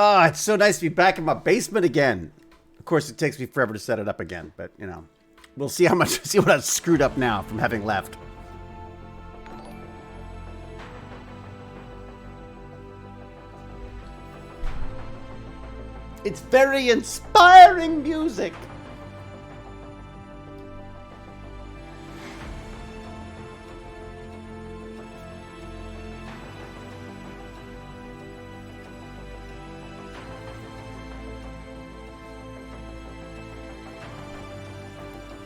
Oh, it's so nice to be back in my basement again. Of course, it takes me forever to set it up again, but, you know, we'll see how much, see what I've screwed up now from having left. It's very inspiring music.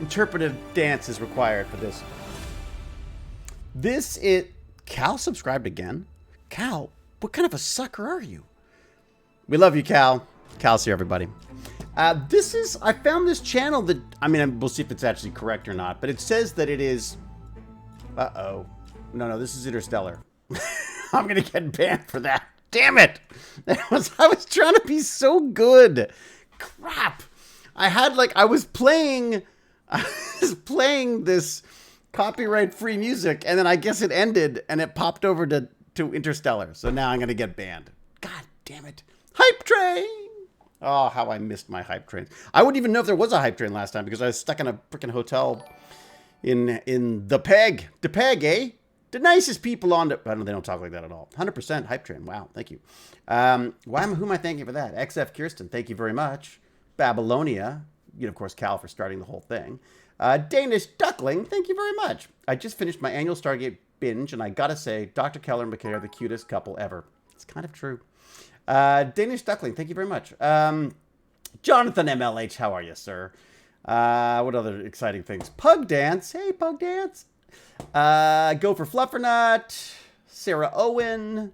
Interpretive dance is required for this. Cal subscribed again. Cal, what kind of a sucker are you? We love you, Cal. Cal's here, everybody. I found this channel that, I mean, we'll see if it's actually correct or not, but it says that it is, uh-oh. No, this is Interstellar. I'm going to get banned for that. Damn it. I was trying to be so good. Crap. I was playing this copyright-free music, and then I guess it ended, and it popped over to Interstellar. So now I'm going to get banned. God damn it. Hype train! Oh, how I missed my hype train. I wouldn't even know if there was a hype train last time because I was stuck in a freaking hotel in the Peg. The Peg, eh? The nicest people on the... They don't talk like that at all. 100% hype train. Wow, thank you. Who am I thanking for that? XF Kirsten, thank you very much. Babylonia, of course, Cal for starting the whole thing. Danish Duckling, thank you very much. I just finished my annual Stargate binge, and I gotta say, Dr. Keller and McKay are the cutest couple ever. It's kind of true. Danish Duckling, thank you very much. Jonathan MLH, how are you, sir? What other exciting things? Pug Dance, hey, Pug Dance. Go for Fluffernut. Sarah Owen.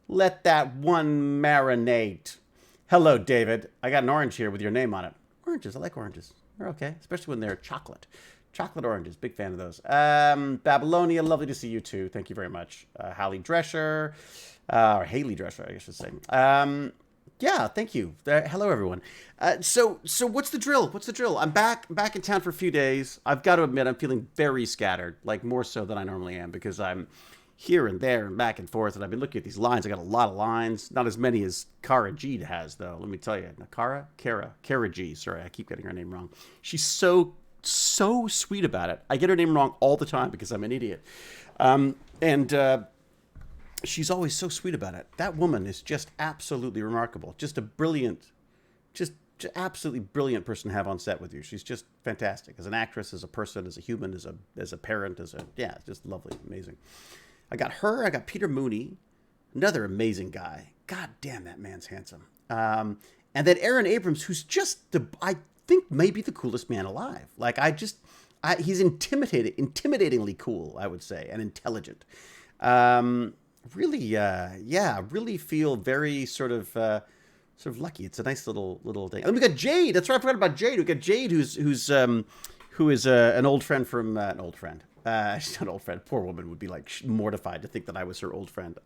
Let that one marinate. Hello, David. I got an orange here with your name on it. Oranges, I like oranges. They're okay, especially when they're chocolate. Chocolate oranges, big fan of those. Babylonia, lovely to see you too. Thank you very much. Hallie Drescher. Or Haley Drescher, I should say. Yeah, thank you. Hello, everyone. So what's the drill? What's the drill? I'm back in town for a few days. I've got to admit, I'm feeling very scattered, like more so than I normally am, because I'm here and there and back and forth, and I've been looking at these lines. I got a lot of lines, not as many as Kara G has, though. Let me tell you, Kara G. Sorry, I keep getting her name wrong. She's so sweet about it. I get her name wrong all the time because I'm an idiot, and she's always so sweet about it. That woman is just absolutely remarkable. Just a brilliant, just absolutely brilliant person to have on set with you. She's just fantastic as an actress, as a person, as a human, as a parent, it's just lovely, amazing. I got her. I got Peter Mooney, another amazing guy. God damn, that man's handsome. And then Aaron Abrams, who's just I think maybe the coolest man alive. Like he's intimidatingly cool, I would say, and intelligent. Really feel very sort of lucky. It's a nice little thing. And we got Jade. That's right, I forgot about Jade. We got Jade, who is an old friend from an old friend. She's not an old friend. Poor woman would be like mortified to think that I was her old friend.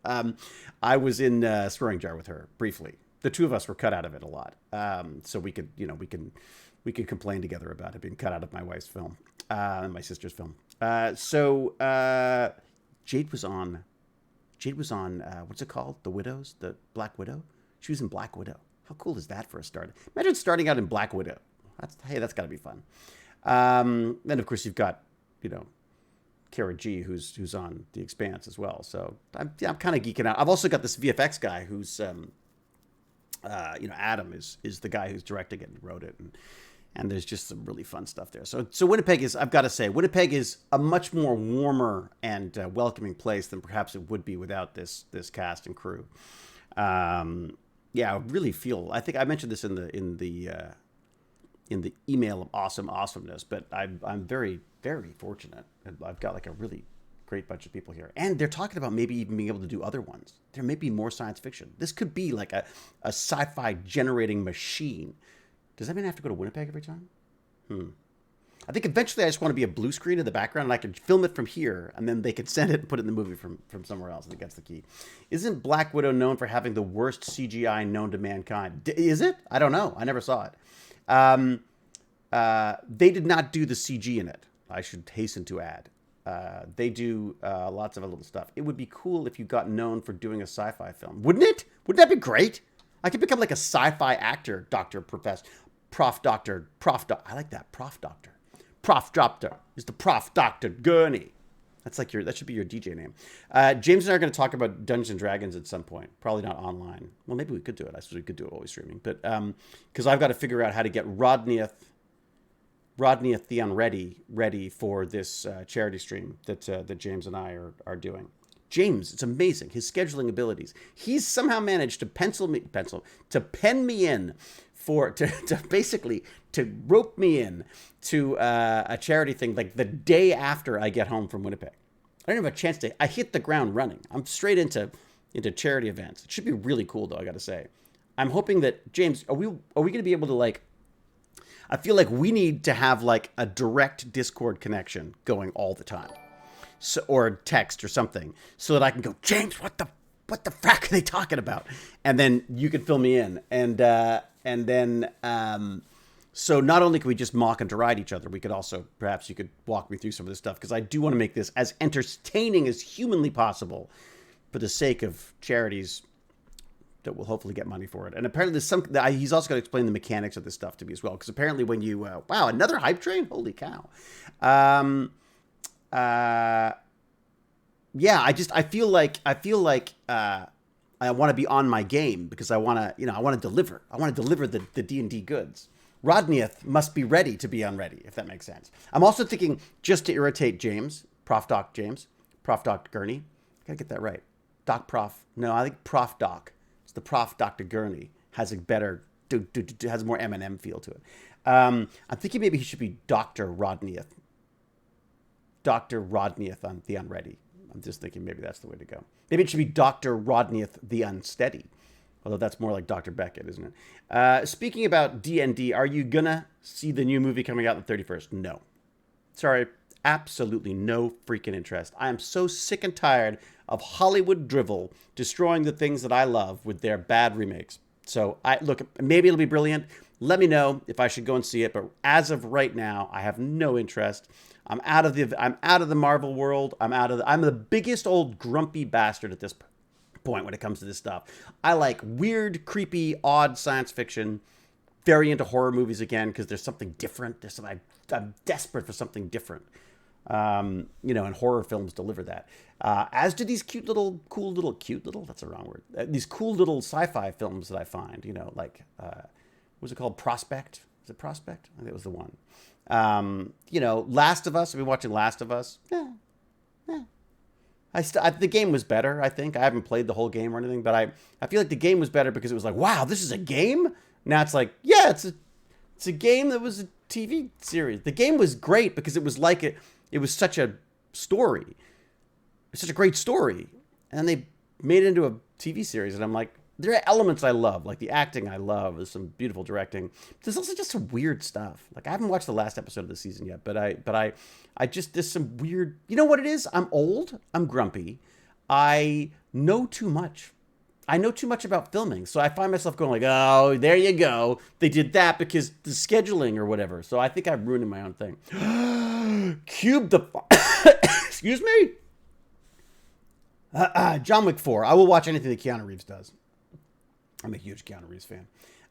I was in Swearing Jar with her briefly. The two of us were cut out of it a lot, so we could complain together about it being cut out of my wife's film, and my sister's film. Jade was on. What's it called? The Widows? The Black Widow? She was in Black Widow. How cool is that for a start? Imagine starting out in Black Widow. That's got to be fun. Then, of course, you've got, Kara G, who's on The Expanse as well. So I'm kind of geeking out. I've also got this VFX guy who's, Adam is the guy who's directing it and wrote it. And there's just some really fun stuff there. So Winnipeg is, I've got to say, Winnipeg is a much more warmer and welcoming place than perhaps it would be without this cast and crew. I really feel. I think I mentioned this in the email of awesomeness, but I'm very, very fortunate. I've got like a really great bunch of people here, and they're talking about maybe even being able to do other ones. There may be more science fiction. This could be like a sci-fi generating machine. Does that mean I have to go to Winnipeg every time? I think eventually I just want to be a blue screen in the background and I can film it from here and then they could send it and put it in the movie from somewhere else. I think that's the key. Isn't Black Widow known for having the worst CGI known to mankind? Is it? I don't know. I never saw it. They did not do the CG in it. I should hasten to add. They do lots of little stuff. It would be cool if you got known for doing a sci-fi film. Wouldn't it? Wouldn't that be great? I could become like a sci-fi actor, doctor, professor, prof doctor, prof doc. I like that, prof doctor. Prof doctor is the prof doctor Gurney. That's like that should be your DJ name. James and I are going to talk about Dungeons and Dragons at some point. Probably not online. Well, maybe we could do it. I suppose we could do it while we're streaming. But because I've got to figure out how to get Rodneyeth Theon ready for this charity stream that James and I are doing. James, it's amazing, his scheduling abilities. He's somehow managed to pen me in to rope me in to a charity thing like the day after I get home from Winnipeg. I don't have a chance I hit the ground running. I'm straight into charity events. It should be really cool though, I gotta say. I'm hoping that, James, are we gonna be able to like, I feel like we need to have like a direct Discord connection going all the time. So, or text or something, so that I can go, James, what the frack are they talking about? And then you can fill me in. And then so not only can we just mock and deride each other, we could also, perhaps you could walk me through some of this stuff, because I do want to make this as entertaining as humanly possible for the sake of charities that will hopefully get money for it. And apparently he's also got to explain the mechanics of this stuff to me as well, because apparently when you, wow, another hype train? Holy cow. Yeah, I feel like I want to be on my game, because I want to deliver. I want to deliver the D&D goods. Rodneyeth must be ready to be unready, if that makes sense. I'm also thinking, just to irritate James, Prof Doc Gurney. I gotta get that right. Doc Prof. No, I think Prof Doc. It's the Prof Dr. Gurney has a better, has a more M&M feel to it. I'm thinking maybe he should be Dr. Rodneyeth. Dr. Rodneyeth on the Unready. I'm just thinking maybe that's the way to go. Maybe it should be Dr. Rodneyeth the Unsteady. Although that's more like Dr. Beckett, isn't it? Speaking about D&D, are you gonna see the new movie coming out on the 31st? No. Sorry, absolutely no freaking interest. I am so sick and tired of Hollywood drivel destroying the things that I love with their bad remakes. So look, maybe it'll be brilliant. Let me know if I should go and see it. But as of right now, I have no interest. I'm out of the Marvel world. I'm the biggest old grumpy bastard at this point when it comes to this stuff. I like weird, creepy, odd science fiction. Very into horror movies again, because there's something different. I'm desperate for something different. And horror films deliver that. As do these cool little, that's the wrong word. These cool little sci-fi films that I find, like, what's it called? Prospect? Is it Prospect? I think it was the one. Last of Us. I've been watching Last of Us. The game was better, I think. I haven't played the whole game or anything, but I feel like the game was better because it was like, wow, this is a game? Now it's like, yeah, it's a game that was a TV series. The game was great because it was like it was such a story. It's such a great story. And they made it into a TV series, and I'm like, there are elements I love, like the acting I love. There's some beautiful directing. There's also just some weird stuff. Like, I haven't watched the last episode of the season yet, but I just, there's some weird, you know what it is? I'm old. I'm grumpy. I know too much. I know too much about filming. So I find myself going like, oh, there you go. They did that because the scheduling or whatever. So I think I'm ruining my own thing. Cube the, excuse me? John Wick 4. I will watch anything that Keanu Reeves does. I'm a huge Keanu Reeves fan.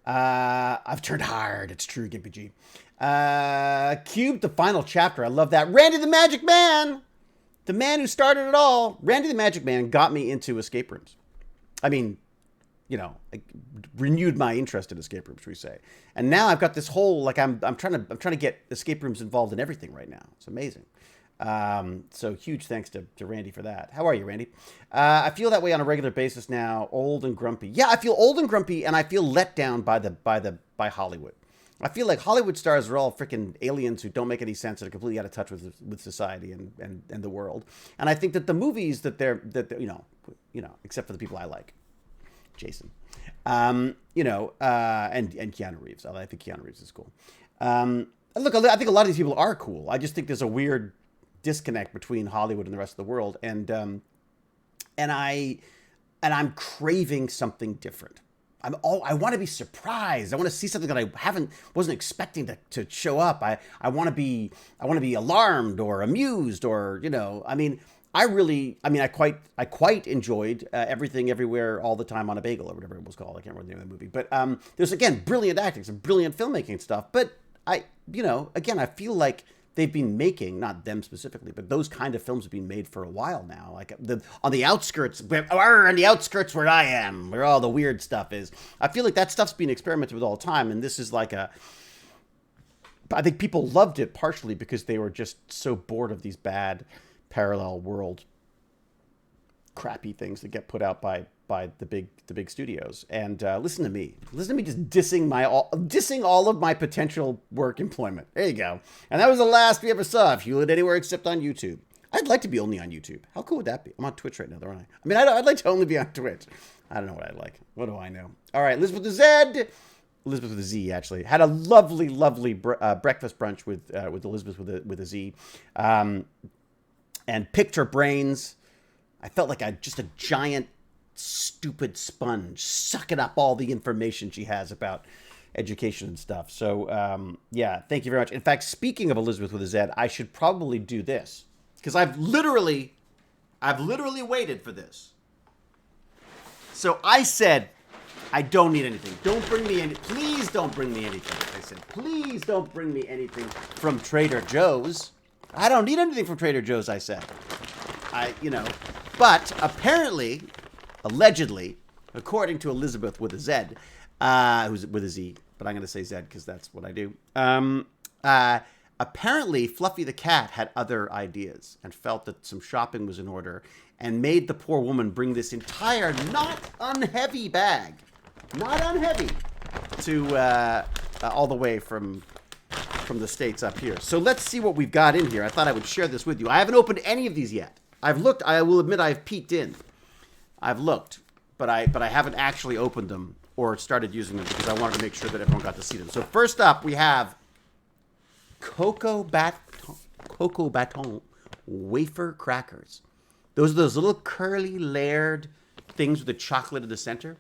I've turned hard. It's true, Gimpy G. Cube, the final chapter. I love that. Randy the Magic Man. The man who started it all. Randy the Magic Man got me into escape rooms. I mean, renewed my interest in escape rooms, should we say. And now I've got this whole, like, I'm trying to get escape rooms involved in everything right now. It's amazing. So huge thanks to Randy for that. How are you, Randy? I feel that way on a regular basis now, old and grumpy. Yeah, I feel old and grumpy, and I feel let down by Hollywood. I feel like Hollywood stars are all freaking aliens who don't make any sense and are completely out of touch with society and the world. And I think that the movies that they're except for the people I like, Jason, and Keanu Reeves. I think Keanu Reeves is cool. Look, I think a lot of these people are cool. I just think there's a weird disconnect between Hollywood and the rest of the world, and I'm craving something different. I want to be surprised. I want to see something that I wasn't expecting to show up. I want to be alarmed or amused or, I mean, I quite enjoyed Everything Everywhere All the Time on a Bagel, or whatever it was called. I can't remember the name of the movie. But there's, again, brilliant acting, some brilliant filmmaking stuff. But again, I feel like they've been making, not them specifically, but those kind of films have been made for a while now. Like on the outskirts where I am, where all the weird stuff is. I feel like that stuff's being experimented with all the time, and this is like I think people loved it partially because they were just so bored of these bad parallel world crappy things that get put out by the big studios. And listen to me just dissing all of my potential work employment. There you go. And that was the last we ever saw of Hewlett anywhere except on YouTube. I'd like to be only on YouTube. How cool would that be? I'm on Twitch right now, aren't I? I mean, I'd like to only be on Twitch. I don't know what I'd like. What do I know? All right, Elizabeth with a Z, actually. Had a lovely breakfast brunch with Elizabeth with a Z. And picked her brains. I felt like just a giant, stupid sponge sucking up all the information she has about education and stuff. So, yeah, thank you very much. In fact, speaking of Elizabeth with a Z, I should probably do this. Because I've literally waited for this. So I said, I don't need anything. Don't bring me any. Please don't bring me anything. I said, please don't bring me anything from Trader Joe's. I don't need anything from Trader Joe's, I said. But apparently, allegedly, according to Elizabeth with a Z, who's with a Z, but I'm going to say Z because that's what I do. Apparently, Fluffy the cat had other ideas and felt that some shopping was in order and made the poor woman bring this entire not unheavy bag, to all the way from the States up here. So let's see what we've got in here. I thought I would share this with you. I haven't opened any of these yet. I've looked. I will admit I've peeked in. I've looked, but I haven't actually opened them or started using them because I wanted to make sure that everyone got to see them. So first up, we have Cocoa Baton wafer crackers. Those are those little curly layered things with the chocolate in the center.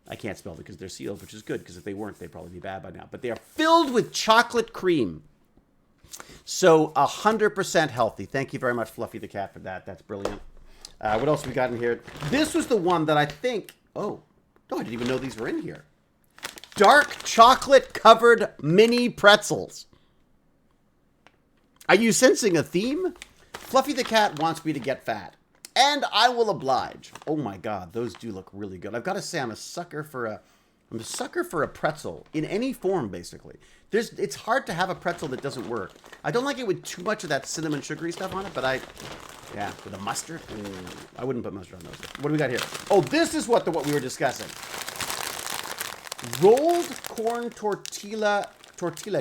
I can't spell because they're sealed, which is good, because if they weren't, they'd probably be bad by now. But they are filled with chocolate cream. So 100% healthy. Thank you very much, Fluffy the cat, for that. That's brilliant. What else we got in here? This was the one that I think... Oh, no, I didn't even know these were in here. Dark chocolate covered mini pretzels. Are you sensing a theme? Fluffy the cat wants me to get fat. And I will oblige. Oh my God, those do look really good. I've got to say, I'm a sucker for a pretzel in any form, basically. It's hard to have a pretzel that doesn't work. I don't like it with too much of that cinnamon sugary stuff on it, but yeah, with a mustard. I wouldn't put mustard on those. What do we got here? Oh, this is what we were discussing. Rolled corn tortilla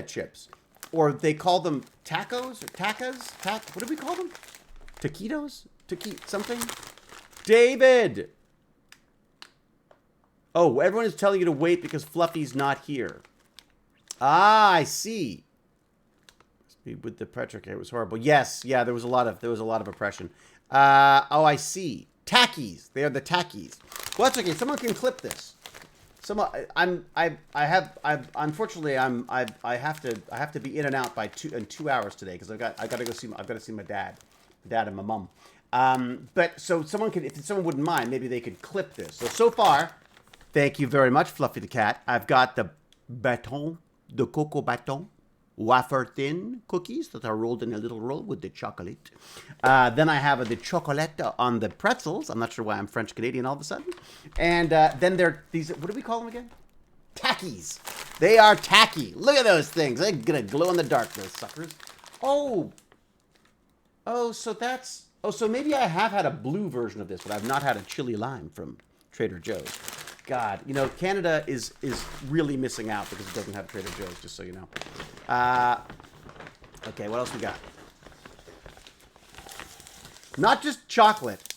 chips, or they call them tacos or tacas. What do we call them? Taquitos. Something? David! Oh, everyone is telling you to wait because Fluffy's not here. Ah, I see. With the Petrick, it was horrible. Yes, yeah, there was a lot of oppression. Oh, I see. Tackies. They are the tackies. Well, that's okay. Someone can clip this. Unfortunately, I have to be in and out in 2 hours today because I've got to see my dad and my mom. But so if someone wouldn't mind, maybe they could clip this. So far, thank you very much, Fluffy the cat. I've got the cocoa baton, wafer thin cookies that are rolled in a little roll with the chocolate. Then I have the chocolate on the pretzels. I'm not sure why I'm French Canadian all of a sudden. And then there these. What do we call them again? Tackies. They are tacky. Look at those things. They're gonna glow in the dark. Those suckers. Oh, so maybe I have had a blue version of this, but I've not had a chili lime from Trader Joe's. God, Canada is really missing out because it doesn't have Trader Joe's, just so you know. Okay, what else we got? Not just chocolate.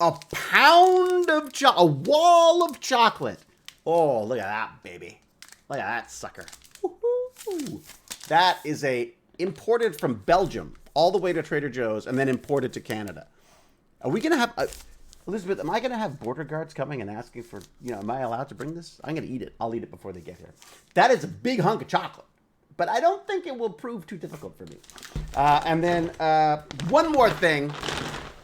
A pound of chocolate. A wall of chocolate. Oh, look at that, baby. Look at that sucker. Woo-hoo. That is imported from Belgium all the way to Trader Joe's and then imported to Canada. Are we going to have... Elizabeth, am I going to have border guards coming and asking for, am I allowed to bring this? I'm going to eat it. I'll eat it before they get here. That is a big hunk of chocolate. but I don't think it will prove too difficult for me. And then one more thing.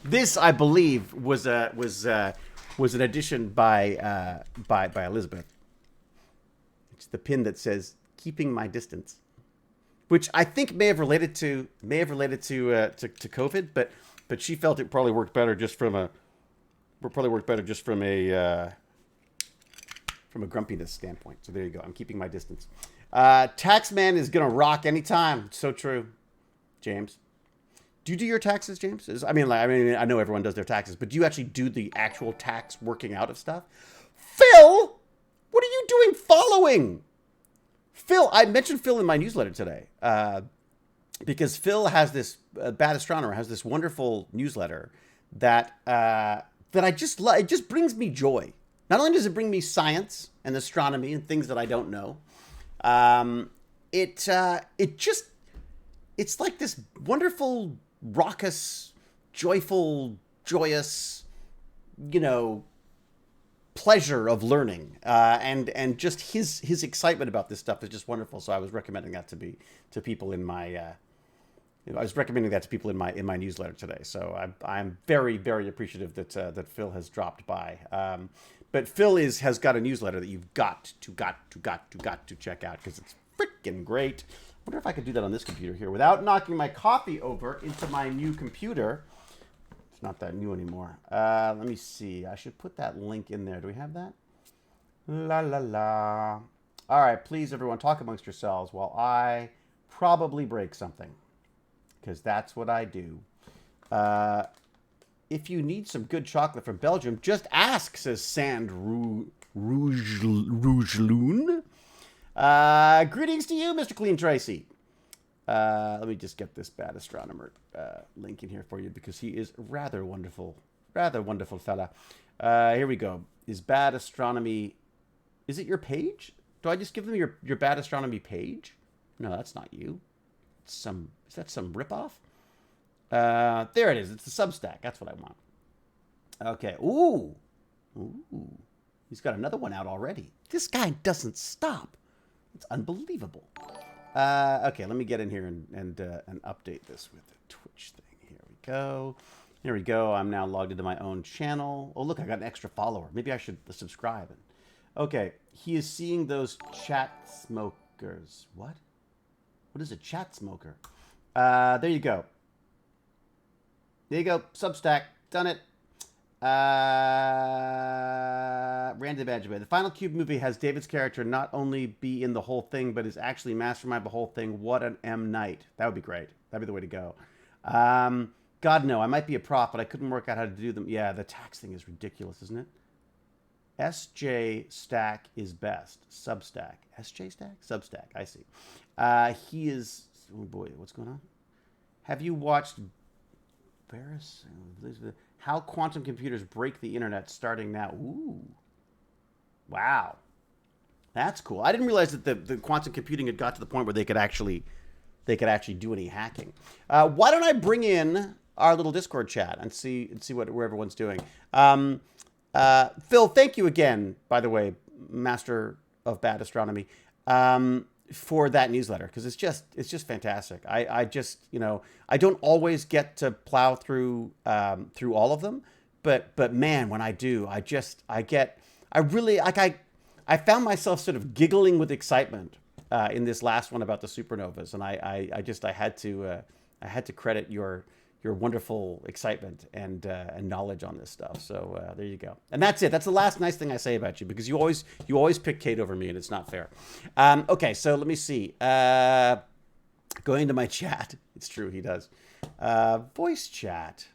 This, I believe, was an addition by Elizabeth. It's the pin that says "keeping my distance," which I think may have related to COVID, but she felt it probably worked better just from a grumpiness standpoint. So there you go. I'm keeping my distance. Taxman is gonna rock anytime. It's so true, James. Do you do your taxes, James? I mean, I know everyone does their taxes, but do you actually do the actual tax working out of stuff? Phil, what are you doing following? Phil, I mentioned Phil in my newsletter today because Phil has this, Bad Astronomer has this wonderful newsletter that I just love. It just brings me joy. Not only does it bring me science and astronomy and things that I don't know, it's like this wonderful, raucous, joyful, joyous, pleasure of learning, and just his excitement about this stuff is just wonderful. So I was recommending that to people in my my newsletter today. So I'm very, very appreciative that Phil has dropped by. But Phil has got a newsletter that you've got to check out because it's freaking great. I wonder if I could do that on this computer here without knocking my coffee over into my new computer. It's not that new anymore. Let me see. I should put that link in there. Do we have that? La la la. All right, please, everyone, talk amongst yourselves while I probably break something, because that's what I do. If you need some good chocolate from Belgium, just ask, says Sand Rougeloon. Greetings to you, Mr. Clean Tracy. Let me just get this Bad Astronomer link in here for you because he is rather wonderful fella. Here we go. Is Bad Astronomy... Is it your page? Do I just give them your Bad Astronomy page? No, that's not you. Is that some ripoff? There it is. It's the Substack. That's what I want. Okay. Ooh. He's got another one out already. This guy doesn't stop. It's unbelievable. Okay, let me get in here and update this with the Twitch thing. Here we go. Here we go. I'm now logged into my own channel. Oh, look, I got an extra follower. Maybe I should subscribe. Okay, he is seeing those chat smokers. What? What is a chat smoker? There you go. There you go. Substack. Done it. Randy Badger. The Final Cube movie has David's character not only be in the whole thing, but is actually mastermind the whole thing. What an M. Night. That would be great. That'd be the way to go. God, no. I might be a prof, but I couldn't work out how to do them. Yeah, the tax thing is ridiculous, isn't it? SJ Stack is best. Substack. SJ Stack? Substack. I see. He is... Oh, boy. What's going on? Have you watched... How quantum computers break the internet starting now. Ooh. Wow. That's cool. I didn't realize that the quantum computing had got to the point where they could actually do any hacking. Why don't I bring in our little Discord chat and see where everyone's doing. Phil, thank you again, by the way, Master of Bad Astronomy, for that newsletter, because it's just fantastic. I just, I don't always get to plow through all of them, but man, when I do, I found myself sort of giggling with excitement in this last one about the supernovas, and I had to credit your wonderful excitement and knowledge on this stuff. So there you go. And that's it. That's the last nice thing I say about you, because you always pick Kate over me, and it's not fair. Okay, so let me see. Going to my chat. It's true, he does. Voice chat.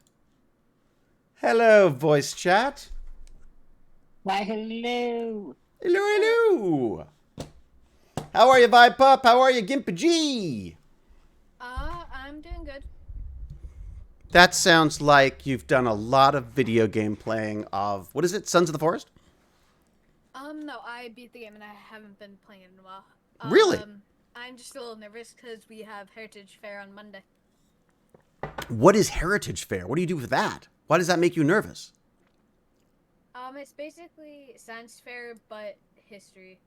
Hello, voice chat. Why, hello. Hello, hello. How are you, Vibe Pup? How are you, Gimpy G? I'm doing good. That sounds like you've done a lot of video game playing of, what is it, Sons of the Forest? No, I beat the game and I haven't been playing it in a while. Really? I'm just a little nervous because we have Heritage Fair on Monday. What is Heritage Fair? What do you do with that? Why does that make you nervous? It's basically science fair, but history.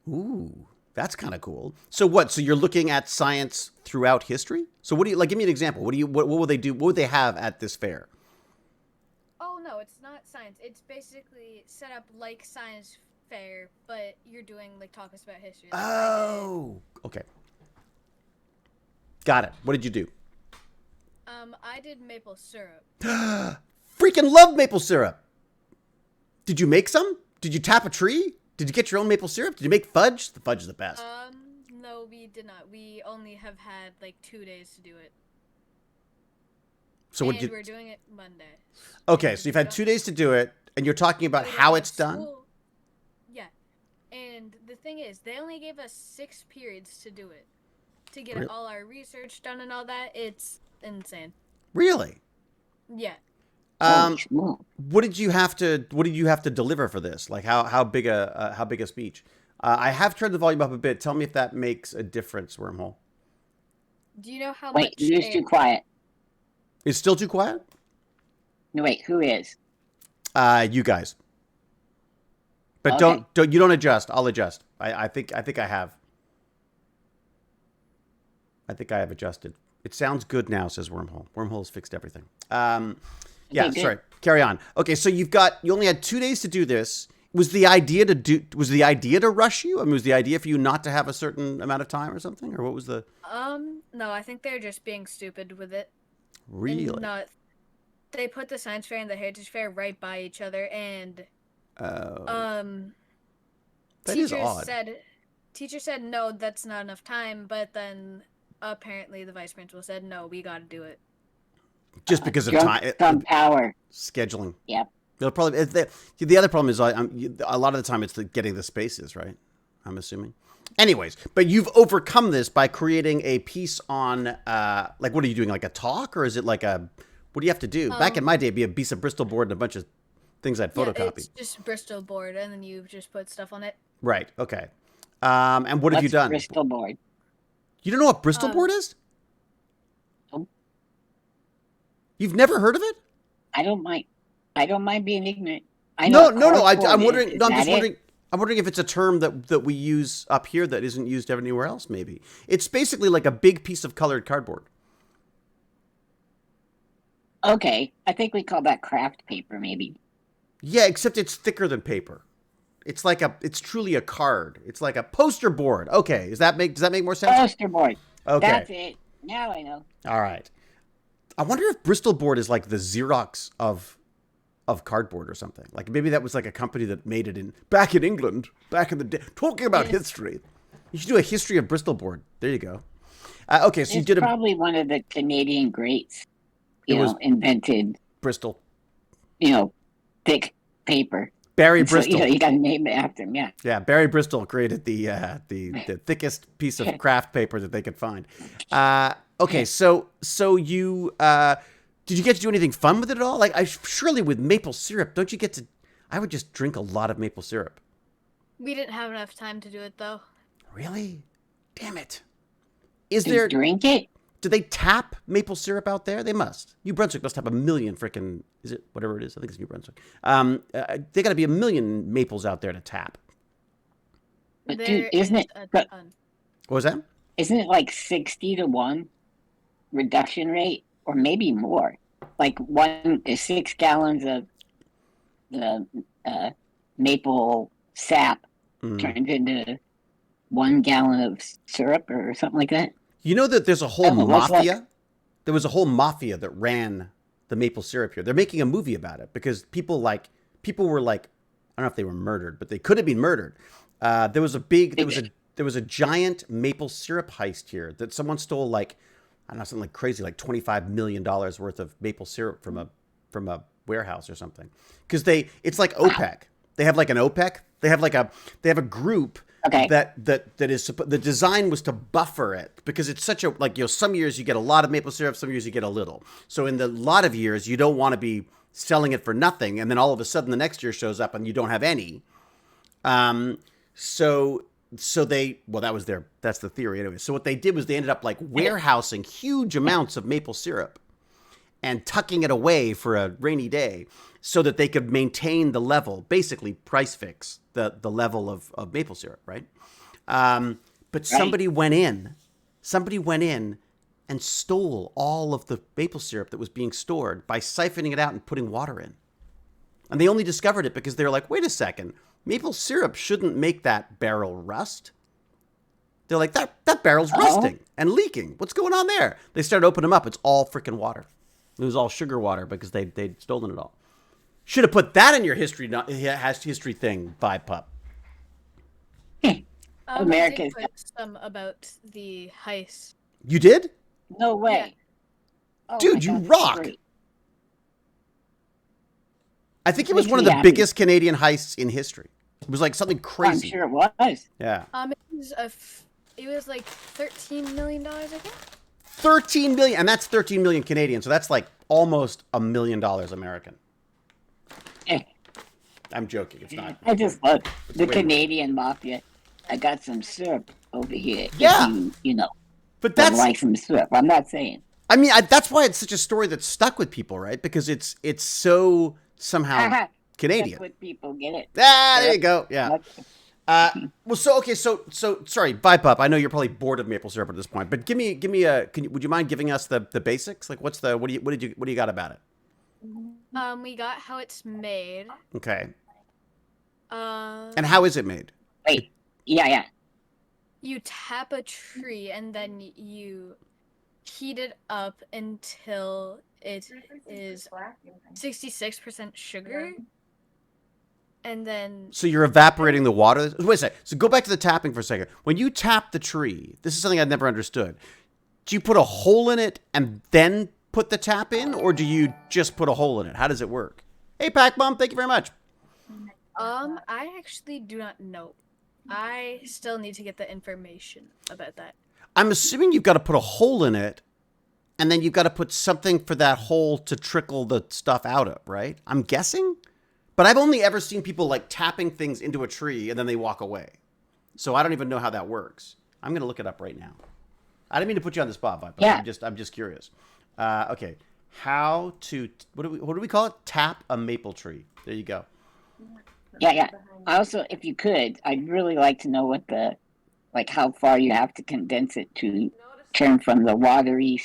Ooh. That's kind of cool. So what? So you're looking at science throughout history? So what do you like? Give me an example. What will they do? What would they have at this fair? Oh no, it's not science. It's basically set up like science fair, but you're doing like talks about history. Like Oh, okay. Got it. What did you do? I did maple syrup. Freaking love maple syrup. Did you make some? Did you tap a tree? Did you get your own maple syrup? Did you make fudge? The fudge is the best. No, we did not. We only have had like 2 days to do it. So what? We're doing it Monday. Okay, so you've had 2 days to do it, and you're talking about how it's done. Yeah, and the thing is, they only gave us 6 periods to do it, to get all our research done and all that. It's insane. Really? Yeah. What did you have to deliver for this? Like how big a speech? I have turned the volume up a bit. Tell me if that makes a difference, Wormhole. Do you know how Wait, much? you're too quiet. It's still too quiet? No, wait, who is? You guys. But Okay. don't you don't adjust. I'll adjust. I think I have. I think I have adjusted. It sounds good now, says Wormhole. Wormhole's fixed everything. Yeah, Okay, sorry. Carry on. Okay, so you only had 2 days to do this. Was the idea to rush you? I mean, was the idea for you not to have a certain amount of time or something? Or what was the No, I think they're just being stupid with it. really? And they put the science fair and the heritage fair right by each other, and That is odd. teacher said no, that's not enough time, but then apparently the vice principal said no, we got to do it. Just because of Drunk time, from power. scheduling. Yep. They'll probably the other problem is a lot of the time it's getting the spaces right. I'm assuming. Anyways, but you've overcome this by creating a piece on like what are you doing, like a talk, or is it like a what do you have to do? Back in my day, it'd be a piece of Bristol board and a bunch of things I'd Yeah, photocopied. it's just Bristol board, and then you just put stuff on it. Right. Okay. And what have you What's done? Bristol board? You don't know what Bristol board is? Nope. You've never heard of it? I don't mind being ignorant. No. I'm cardboard wondering. is. No, I'm Is just that wondering. I'm wondering if it's a term that we use up here that isn't used anywhere else. Maybe it's basically like a big piece of colored cardboard. Okay, I think we call that craft paper, maybe. Yeah, except it's thicker than paper. It's truly a card. It's like a poster board. Okay, does that make more sense? Poster board. Okay. That's it. Now I know. All right. I wonder if Bristol board is like the Xerox of cardboard or something. Like maybe that was like a company that made it back in England, back in the day. Talking about history. You should do a history of Bristol board. There you go. Okay, so you did probably one of the Canadian greats. Invented Bristol. Thick paper. Barry Bristol. So, you got to name it after him. Yeah. Yeah, Barry Bristol created the thickest piece of craft paper that they could find. Okay, so you did you get to do anything fun with it at all? Like surely with maple syrup, don't you get to? I would just drink a lot of maple syrup. We didn't have enough time to do it though. Really? Damn it! Drink it? Do they tap maple syrup out there? They must. New Brunswick must have a million frickin', is it whatever it is? I think it's New Brunswick. They got to be a million maples out there to tap. But dude, isn't it? What was that? Isn't it like 60-to-1 reduction rate, or maybe more? Like 6 gallons of the maple sap turns into 1 gallon of syrup or something like that. You know that there's a whole mafia? There was a whole mafia that ran the maple syrup here. They're making a movie about it because people were like, I don't know if they were murdered, but they could have been murdered. There was a giant maple syrup heist here that someone stole like, I don't know, something like crazy, like $25 million worth of maple syrup from a warehouse or something. Because it's like OPEC. They have like an OPEC. They have a group. Okay. That is the design was to buffer it because it's such a some years you get a lot of maple syrup, some years you get a little. So in the lot of years you don't want to be selling it for nothing, and then all of a sudden the next year shows up and you don't have any. So that's the theory anyway. So what they did was they ended up like warehousing huge amounts of maple syrup and tucking it away for a rainy day so that they could maintain the level, basically price fix the level of maple syrup, right? But somebody went in and stole all of the maple syrup that was being stored by siphoning it out and putting water in. And they only discovered it because they were like, wait a second, maple syrup shouldn't make that barrel rust. They're like, that barrel's rusting and leaking. What's going on there? They started opening them up. It's all freaking water. It was all sugar water because they'd stolen it all. Should have put that in your history thing, Vibe Pup. America's I did put some about the heist. You did? No way. Oh Dude, you rock. Great. I think it was one of the biggest Canadian heists in history. It was like something crazy. I'm sure it was. Yeah. It was like $13 million, I think. 13 million, and that's 13 million Canadian, so that's like almost $1 million American. I'm joking. It's not. I just love the Canadian mafia. I got some syrup over here. Yeah. If you know. But that's like some syrup. I'm not saying. I mean, that's why it's such a story that's stuck with people, right? Because it's so somehow Canadian. That's what people get it. Ah, there you go. Yeah. Well, so sorry, Vibe Pup. I know you're probably bored of maple syrup at this point, but give me would you mind giving us the basics? Like, what do you got about it? We got how it's made. Okay. And how is it made? Wait. Yeah. You tap a tree and then you heat it up until it is 66% sugar. And then... So you're evaporating the water? Wait a second. So go back to the tapping for a second. When you tap the tree, this is something I've never understood. Do you put a hole in it and then put the tap in? Or do you just put a hole in it? How does it work? Hey, Pac Bomb, thank you very much. I actually do not know. I still need to get the information about that. I'm assuming you've got to put a hole in it, and then you've got to put something for that hole to trickle the stuff out of, right? I'm guessing? But I've only ever seen people like tapping things into a tree and then they walk away. So I don't even know how that works. I'm going to look it up right now. I didn't mean to put you on the spot, but yeah. I'm just curious. Okay. How to, what do we call it? Tap a maple tree. There you go. Yeah. Also, if you could, I'd really like to know what how far you have to condense it to turn from the watery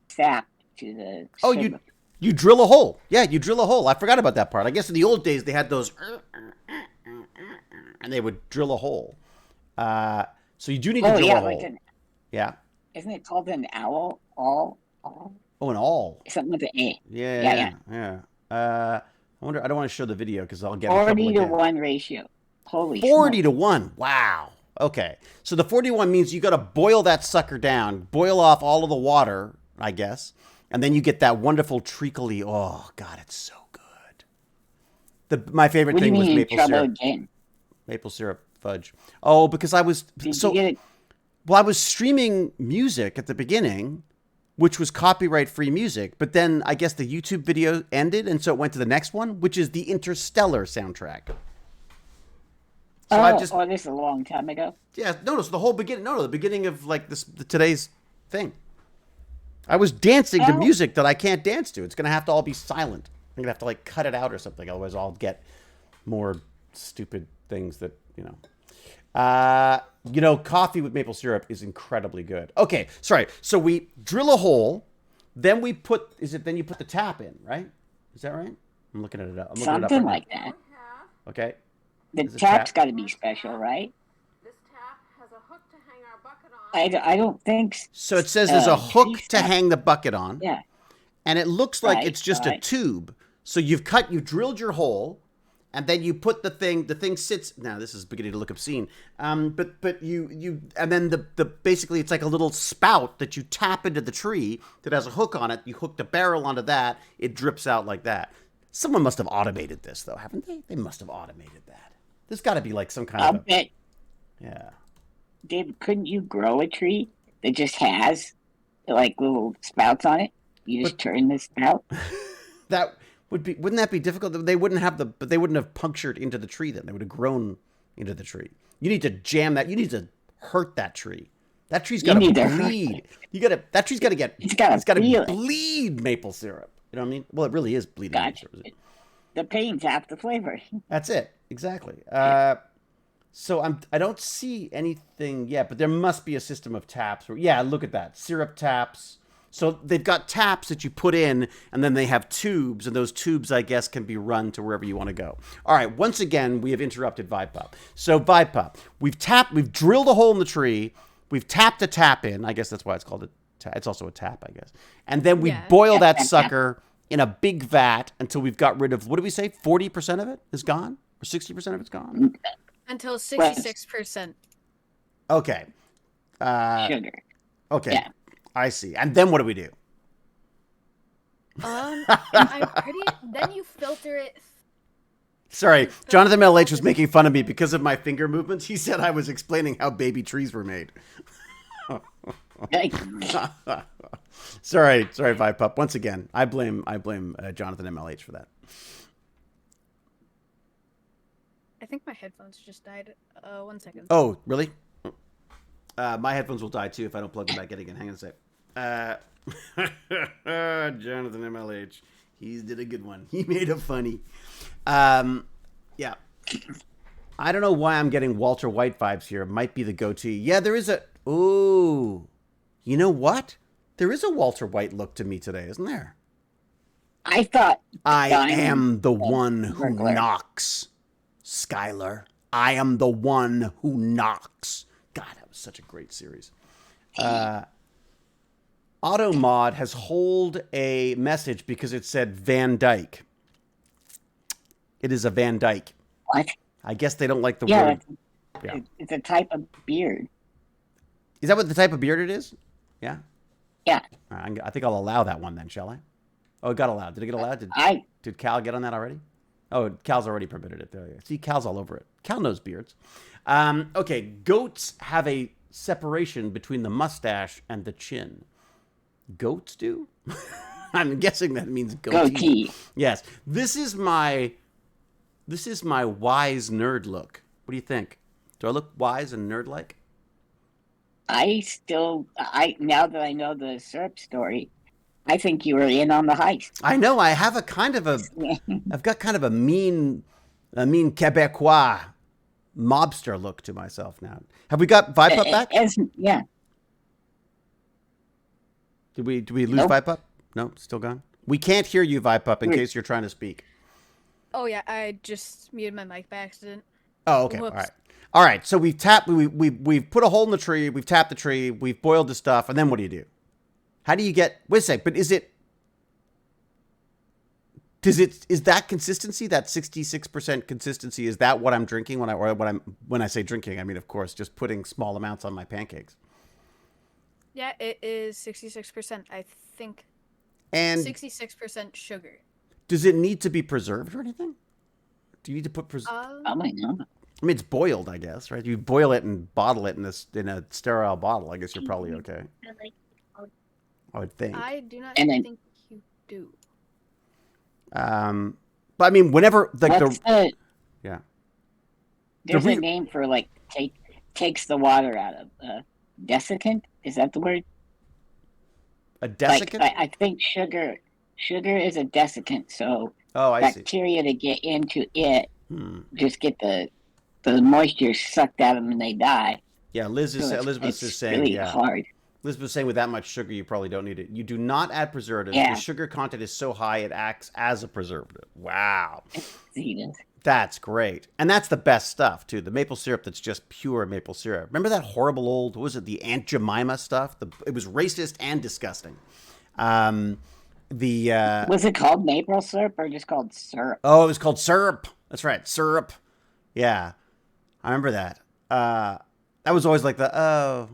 sap to the sugar. You drill a hole. Yeah, you drill a hole. I forgot about that part. I guess in the old days they had those, and they would drill a hole. So you do need to drill a hole. Yeah. Isn't it called an owl? Awl? Oh, an awl. Something with an A. Yeah. I wonder. I don't want to show the video because I'll get in trouble 40 to again. 1 ratio. Holy 40 to 1. Wow. Okay. So the 41 means you got to boil that sucker down, boil off all of the water, I guess. And then you get that wonderful treacly. Oh God, it's so good. My favorite thing was maple syrup. Again? Maple syrup fudge. Oh, because I was I was streaming music at the beginning, which was copyright-free music. But then I guess the YouTube video ended, and so it went to the next one, which is the Interstellar soundtrack. So this is a long time ago. Yeah, notice the whole beginning. No, the beginning of like today's thing. I was dancing to music that I can't dance to. It's going to have to all be silent. I'm going to have to like cut it out or something. Otherwise I'll get more stupid things that, coffee with maple syrup is incredibly good. Okay. Sorry. So we drill a hole, then you put the tap in, right? Is that right? I'm looking at it up. Something like that. Okay. The tap's got to be special, right? I don't think so. So it says there's a hook to hang the bucket on. Yeah. And it looks like it's just a tube. So you drilled your hole, and then you put the thing sits. Now this is beginning to look obscene. But you and then the basically it's like a little spout that you tap into the tree that has a hook on it. You hook the barrel onto that. It drips out like that. Someone must have automated this though, haven't they? They must have automated that. There's got to be like some kind of. Bet. Yeah. Dave, couldn't you grow a tree that just has like little spouts on it? You just turn the spout. Wouldn't that be difficult? They wouldn't have punctured into the tree then. They would have grown into the tree. You need to jam that. You need to hurt that tree. That tree's got to bleed. That tree's got to get. It's got to bleed maple syrup. You know what I mean? Well, it really is bleeding maple syrup. The pain's half the flavor. That's it. Exactly. So I don't see anything yet, but there must be a system of taps. Yeah, look at that. Syrup taps. So they've got taps that you put in, and then they have tubes, and those tubes, I guess, can be run to wherever you want to go. All right, once again, we have interrupted Vibe Pup. So Vibe Pup, we've drilled a hole in the tree, we've tapped a tap in. I guess that's why it's called it's also a tap, I guess. And then we boil that sucker in a big vat until we've got rid of, what do we say, 40% of it is gone? Or 60% of it's gone? Until 66%. Okay. Sugar. Okay. Yeah. I see. And then what do we do? Then you filter it. Sorry, Jonathan LH was making fun of me because of my finger movements. He said I was explaining how baby trees were made. Sorry, Vibe Pup. Once again, I blame Jonathan MLH for that. I think my headphones just died. 1 second. Oh, really? My headphones will die too if I don't plug them back in again. Hang on a sec. Jonathan MLH. He did a good one. He made a funny. Yeah. I don't know why I'm getting Walter White vibes here. It might be the goatee. Yeah, there is a... Ooh. You know what? There is a Walter White look to me today, isn't there? I thought I am the one who knocks, Skylar. I am the one who knocks. God, that was such a great series. AutoMod has holed a message because it said Van Dyke. It is a Van Dyke. What? I guess they don't like the word. Yeah, it's a type of beard. Is that what the type of beard it is? Yeah. Yeah. I think I'll allow that one then, shall I? Oh, it got allowed. Did it get allowed? Did Cal get on that already? Oh, Cal's already permitted it. There you go. See, Cal's all over it. Cal knows beards. Okay, goats have a separation between the mustache and the chin. Goats do? I'm guessing that means goatee. Yes. This is my wise nerd look. What do you think? Do I look wise and nerd-like? Now that I know the syrup story, I think you were in on the heist. I know. I have I've got kind of a mean Quebecois mobster look to myself now. Have we got Vibe Pup back? Yeah. Did we lose Vibe Pup? No, still gone. We can't hear you, Vibe Pup, in case you're trying to speak. Oh yeah, I just muted my mic by accident. Oh, okay. Whoops. All right. So we've tapped. We've put a hole in the tree. We've tapped the tree. We've boiled the stuff, and then what do you do? How do you get? Wait a sec. But is that consistency? That 66% consistency? Is that what I'm drinking when I say drinking? I mean, of course, just putting small amounts on my pancakes. Yeah, it is 66%. I think. And 66% sugar. Does it need to be preserved or anything? Do you need to put Oh my God. I mean, it's boiled, I guess, right? You boil it and bottle it in a sterile bottle. I guess you're probably okay. I would think. I do not think you do. But I mean, whenever There's a The name for takes the water out of desiccant. Is that the word? A desiccant? I think sugar is a desiccant. So bacteria to get into it just get the moisture sucked out of them and they die. Yeah, Elizabeth is saying really hard. Elizabeth is saying with that much sugar, you probably don't need it. You do not add preservatives. Yeah. The sugar content is so high, it acts as a preservative. Wow. Jesus. That's great. And that's the best stuff, too. The maple syrup that's just pure maple syrup. Remember that horrible old, what was it, the Aunt Jemima stuff? It was racist and disgusting. Was it called maple syrup or just called syrup? Oh, it was called syrup. That's right, syrup. Yeah, I remember that. That was always like I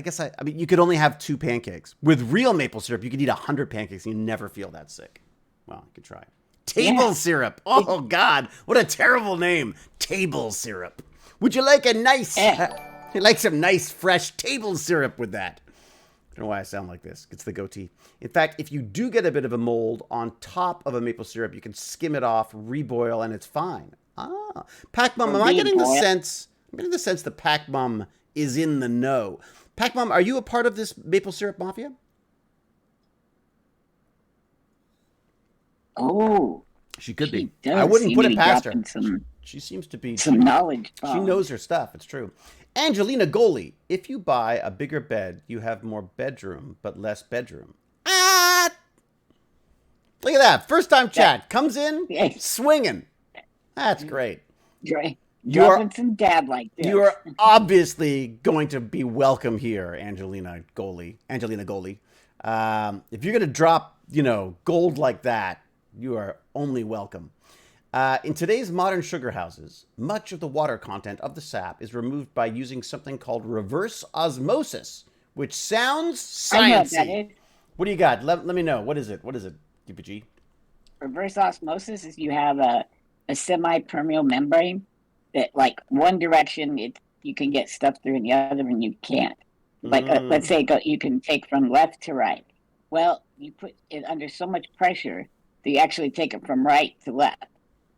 guess I mean, you could only have 2 pancakes. With real maple syrup, you could eat 100 pancakes and you never feel that sick. Well, you could try. Table syrup. Oh, God. What a terrible name. Table syrup. Would you like you like some nice, fresh table syrup with that? I don't know why I sound like this. It's the goatee. In fact, if you do get a bit of a mold on top of a maple syrup, you can skim it off, reboil, and it's fine. Ah. Pac-Mum, am I getting the sense? I'm getting the sense that Pac-Mum is in the know. Pac-Mum, are you a part of this maple syrup mafia? Oh. She could She be. does I wouldn't seem put to it be past her. dropping She seems to be. some knowledge She bombs. knows her stuff. It's true. Angelina Goli. If you buy a bigger bed, you have more bedroom, but less bedroom. Ah! Look at that. First time chat. Comes in swinging. That's great. Dropping some dad like this. You are obviously going to be welcome here, Angelina Goli. If you're going to drop, gold like that, you are only welcome. In today's modern sugar houses, much of the water content of the sap is removed by using something called reverse osmosis, which sounds sciencey. I know what that is. What do you got? Let me know. What is it, DPG? Reverse osmosis is you have a semi-permeable membrane that, like, one direction you can get stuff through and the other one you can't. Like, let's say you can take from left to right. Well, you put it under so much pressure that you actually take it from right to left.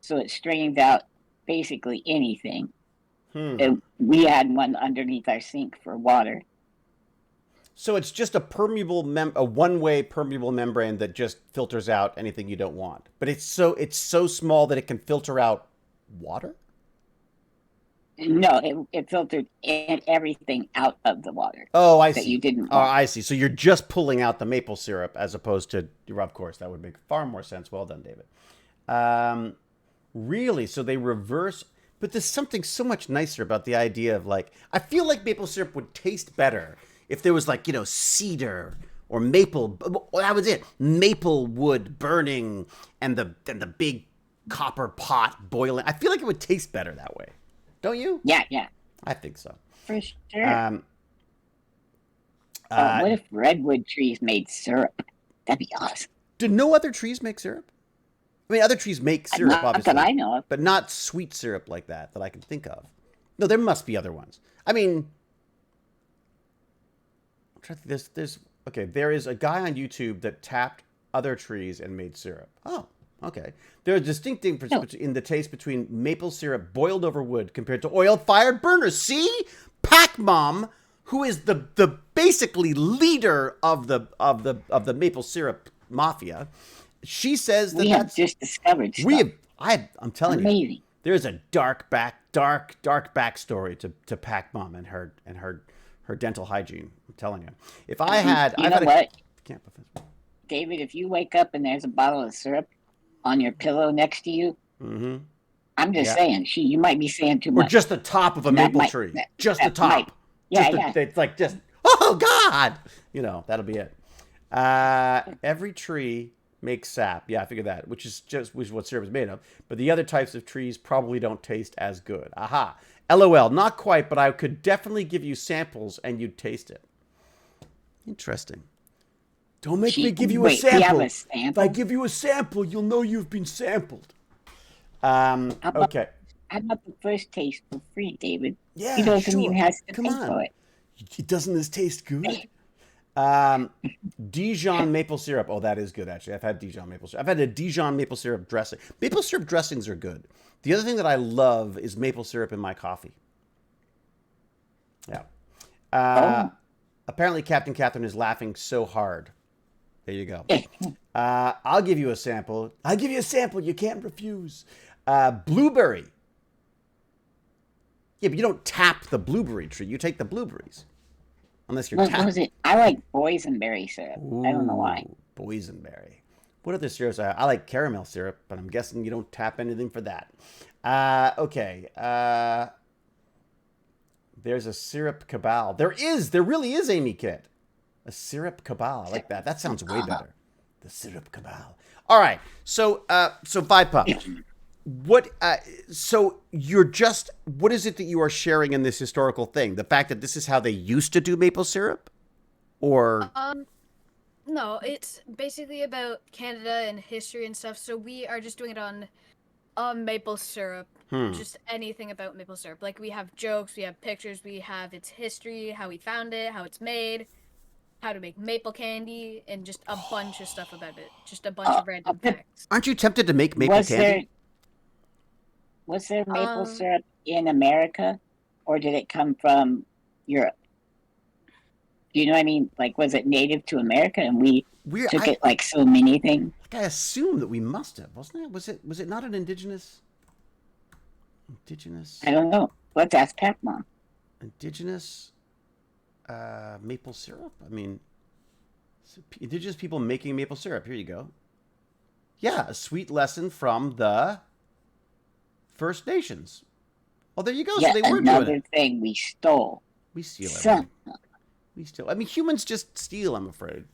So it strains out basically anything. We had one underneath our sink for water. So it's just a one-way permeable membrane that just filters out anything you don't want. But it's so small that it can filter out water? No, it filtered everything out of the water. Oh, I see. That you didn't want. Oh, I see. So you're just pulling out the maple syrup as opposed to, of course, that would make far more sense. Well done, David. Really? So they reverse, but there's something so much nicer about the idea of, like, I feel like maple syrup would taste better if there was, like, cedar or maple. That was it. Maple wood burning and the big copper pot boiling. I feel like it would taste better that way. Don't you? Yeah. I think so. For sure. What if redwood trees made syrup? That'd be awesome. Do no other trees make syrup? I mean, other trees make syrup, not obviously. That I know of. But not sweet syrup like that I can think of. No, there must be other ones. I mean, I'm trying to think. There is a guy on YouTube that tapped other trees and made syrup. Oh, okay. There are distinct differences in the taste between maple syrup boiled over wood compared to oil-fired burners. See? Pac Mom, who is the basically leader of the maple syrup mafia, she says that we have just discovered stuff. I'm telling Amazing. you, there's a dark backstory to Pac Mom and her dental hygiene. I'm telling you. If I had, David, if you wake up and there's a bottle of syrup on your pillow next to you, I'm just saying, you might be saying too much. Or just the top of a maple tree. Just the top. It's like just, oh God! That'll be it. Every tree makes sap. Yeah, I figured that, which is what syrup is made of. But the other types of trees probably don't taste as good. Aha. LOL, not quite, but I could definitely give you samples and you'd taste it. Interesting. Don't make me give you a sample. If I give you a sample, you'll know you've been sampled. Okay. How about the first taste for free, David? Yeah, he doesn't even have to Come pay on. for it. Doesn't this taste good? Dijon maple syrup. Oh, that is good, actually. I've had Dijon maple syrup. I've had a Dijon maple syrup dressing. Maple syrup dressings are good. The other thing that I love is maple syrup in my coffee. Yeah. Apparently, Captain Catherine is laughing so hard. There you go. I'll give you a sample. I'll give you a sample. You can't refuse. Blueberry. Yeah, but you don't tap the blueberry tree. You take the blueberries. Unless you're tapping. I like boysenberry syrup. I don't know why. Boysenberry. What other syrups? I like caramel syrup, but I'm guessing you don't tap anything for that. Okay. There's a syrup cabal. There really is, Amy Kit. A syrup cabal. I like that. That sounds way better. The syrup cabal. All right. So Vipa, what is it that you are sharing in this historical thing? The fact that this is how they used to do maple syrup? Or no, it's basically about Canada and history and stuff. So we are just doing it on maple syrup. Just anything about maple syrup. Like, we have jokes, we have pictures, we have its history, how we found it, how it's made, how to make maple candy, and just a bunch of stuff about it. Just a bunch of random facts. Aren't you tempted to make maple candy? Was there maple syrup in America, or did it come from Europe? Do you know what I mean? Like, was it native to America, and we took I, it like so many things? like I assume that we must have, wasn't it? Was it not an indigenous? I don't know. Let's ask Pac-Man. Indigenous maple syrup? I mean, indigenous people making maple syrup. Here you go. Yeah, a sweet lesson from the First Nations. Oh, there you go. Yeah, so they were another doing it. thing we stole. We steal Some. everything. We steal. I mean, humans just steal, I'm afraid.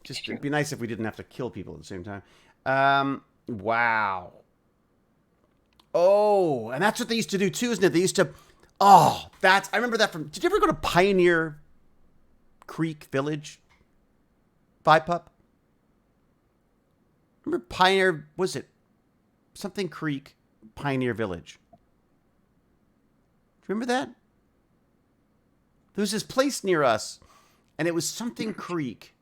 Just it'd be nice if we didn't have to kill people at the same time. Wow. Oh, and that's what they used to do too, isn't it? They used to. Oh, I remember that from. Did you ever go to Pioneer Creek Village? Pup? Remember Pioneer? Was it something Creek Pioneer Village? Do you remember that? There was this place near us, and it was something Creek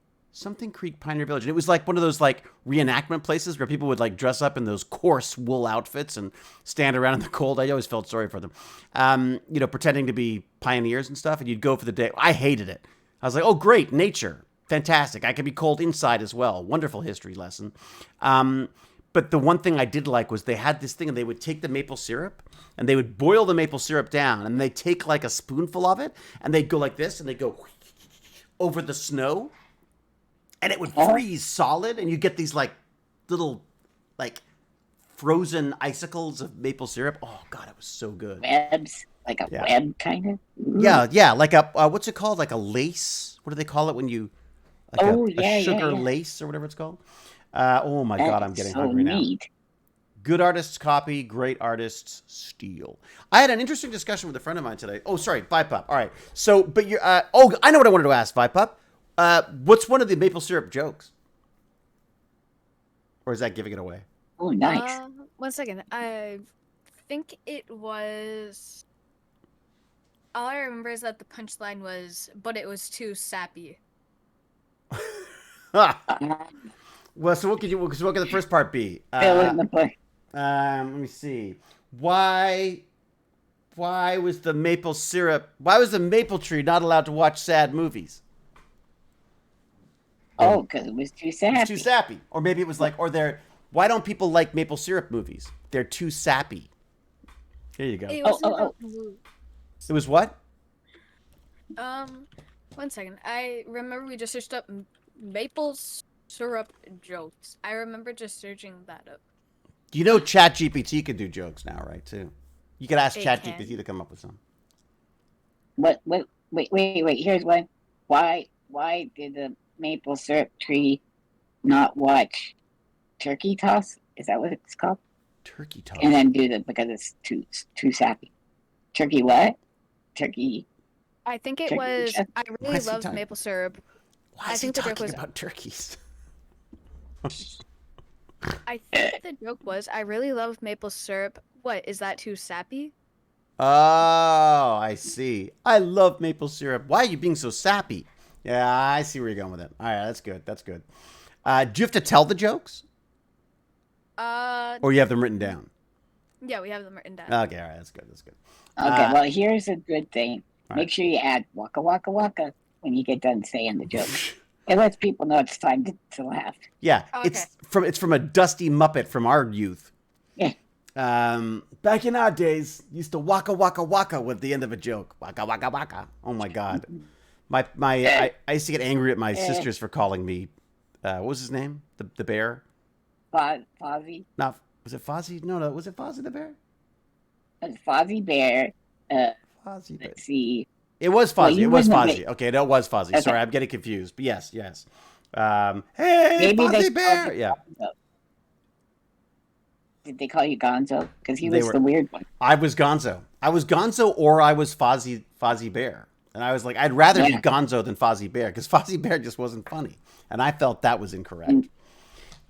Pioneer Village. And it was like one of those like reenactment places where people would like dress up in those coarse wool outfits and stand around in the cold. I always felt sorry for them, pretending to be pioneers and stuff. And you'd go for the day. I hated it. I was like, oh, great, nature. Fantastic. I could be cold inside as well. Wonderful history lesson. But the one thing I did like was they had this thing, and they would take the maple syrup and they would boil the maple syrup down, and they take like a spoonful of it and they'd go like this, and they go over the snow, and it would freeze solid, and you get these like little like frozen icicles of maple syrup. Oh God, it was so good. Webs, like a web kind of. Yeah, like a what's it called? Like a lace? What do they call it when you? Like a sugar lace or whatever it's called. Oh my God, I'm getting hungry now. Good artists copy, great artists steal. I had an interesting discussion with a friend of mine today. Oh, sorry, Pup. All right. So, but you're. I know what I wanted to ask, Pup. What's one of the maple syrup jokes? Or is that giving it away? Oh, nice. 1 second. I think it was. All I remember is that the punchline was, but it was too sappy. Well, so what could the first part be? Fill in the blank. Let me see. Why was the maple tree not allowed to watch sad movies? Oh, because it was too sappy. It's too sappy. Or maybe it was like, why don't people like maple syrup movies? They're too sappy. Here you go. It wasn't about the movie. It was what? 1 second. I remember we just searched up maple syrup jokes. I remember just searching that up. You know ChatGPT can do jokes now, right, too? You could ask ChatGPT to come up with some. Wait. Here's one. Why did the maple syrup tree not watch Turkey Toss? Is that what it's called? Turkey Toss. And then because it's too sappy. Turkey what? Turkey. I think it was. I really love maple syrup. Why is he talking about turkeys? I think the joke was, I really love maple syrup. What, is that too sappy? Oh, I see. I love maple syrup. Why are you being so sappy? Yeah, I see where you're going with it. All right, that's good. That's good. Do you have to tell the jokes? Or you have them written down? Yeah, we have them written down. Okay, all right, that's good. That's good. Okay, well, here's a good thing. Make sure you add waka waka waka when you get done saying the joke. It lets people know it's time to laugh. Yeah, okay. It's from a dusty Muppet from our youth. Yeah. Back in our days, used to waka waka waka with the end of a joke. Waka waka waka. Oh my God. I used to get angry at my sisters for calling me. What was his name? The bear. Fozzie. No, was it Fozzie? No, was it Fozzie the bear? It was Fozzie Bear. Fozzie Bear. Let's see. It was Fozzie. It was Fozzie. Okay, no, it was Fozzie. Okay. Sorry, I'm getting confused. But yes. Hey, maybe Fozzie Bear. Yeah. Did they call you Gonzo? Because he was the weird one. I was Gonzo. Or I was Fozzie Bear. And I was like, I'd rather be Gonzo than Fozzie Bear, because Fozzie Bear just wasn't funny. And I felt that was incorrect.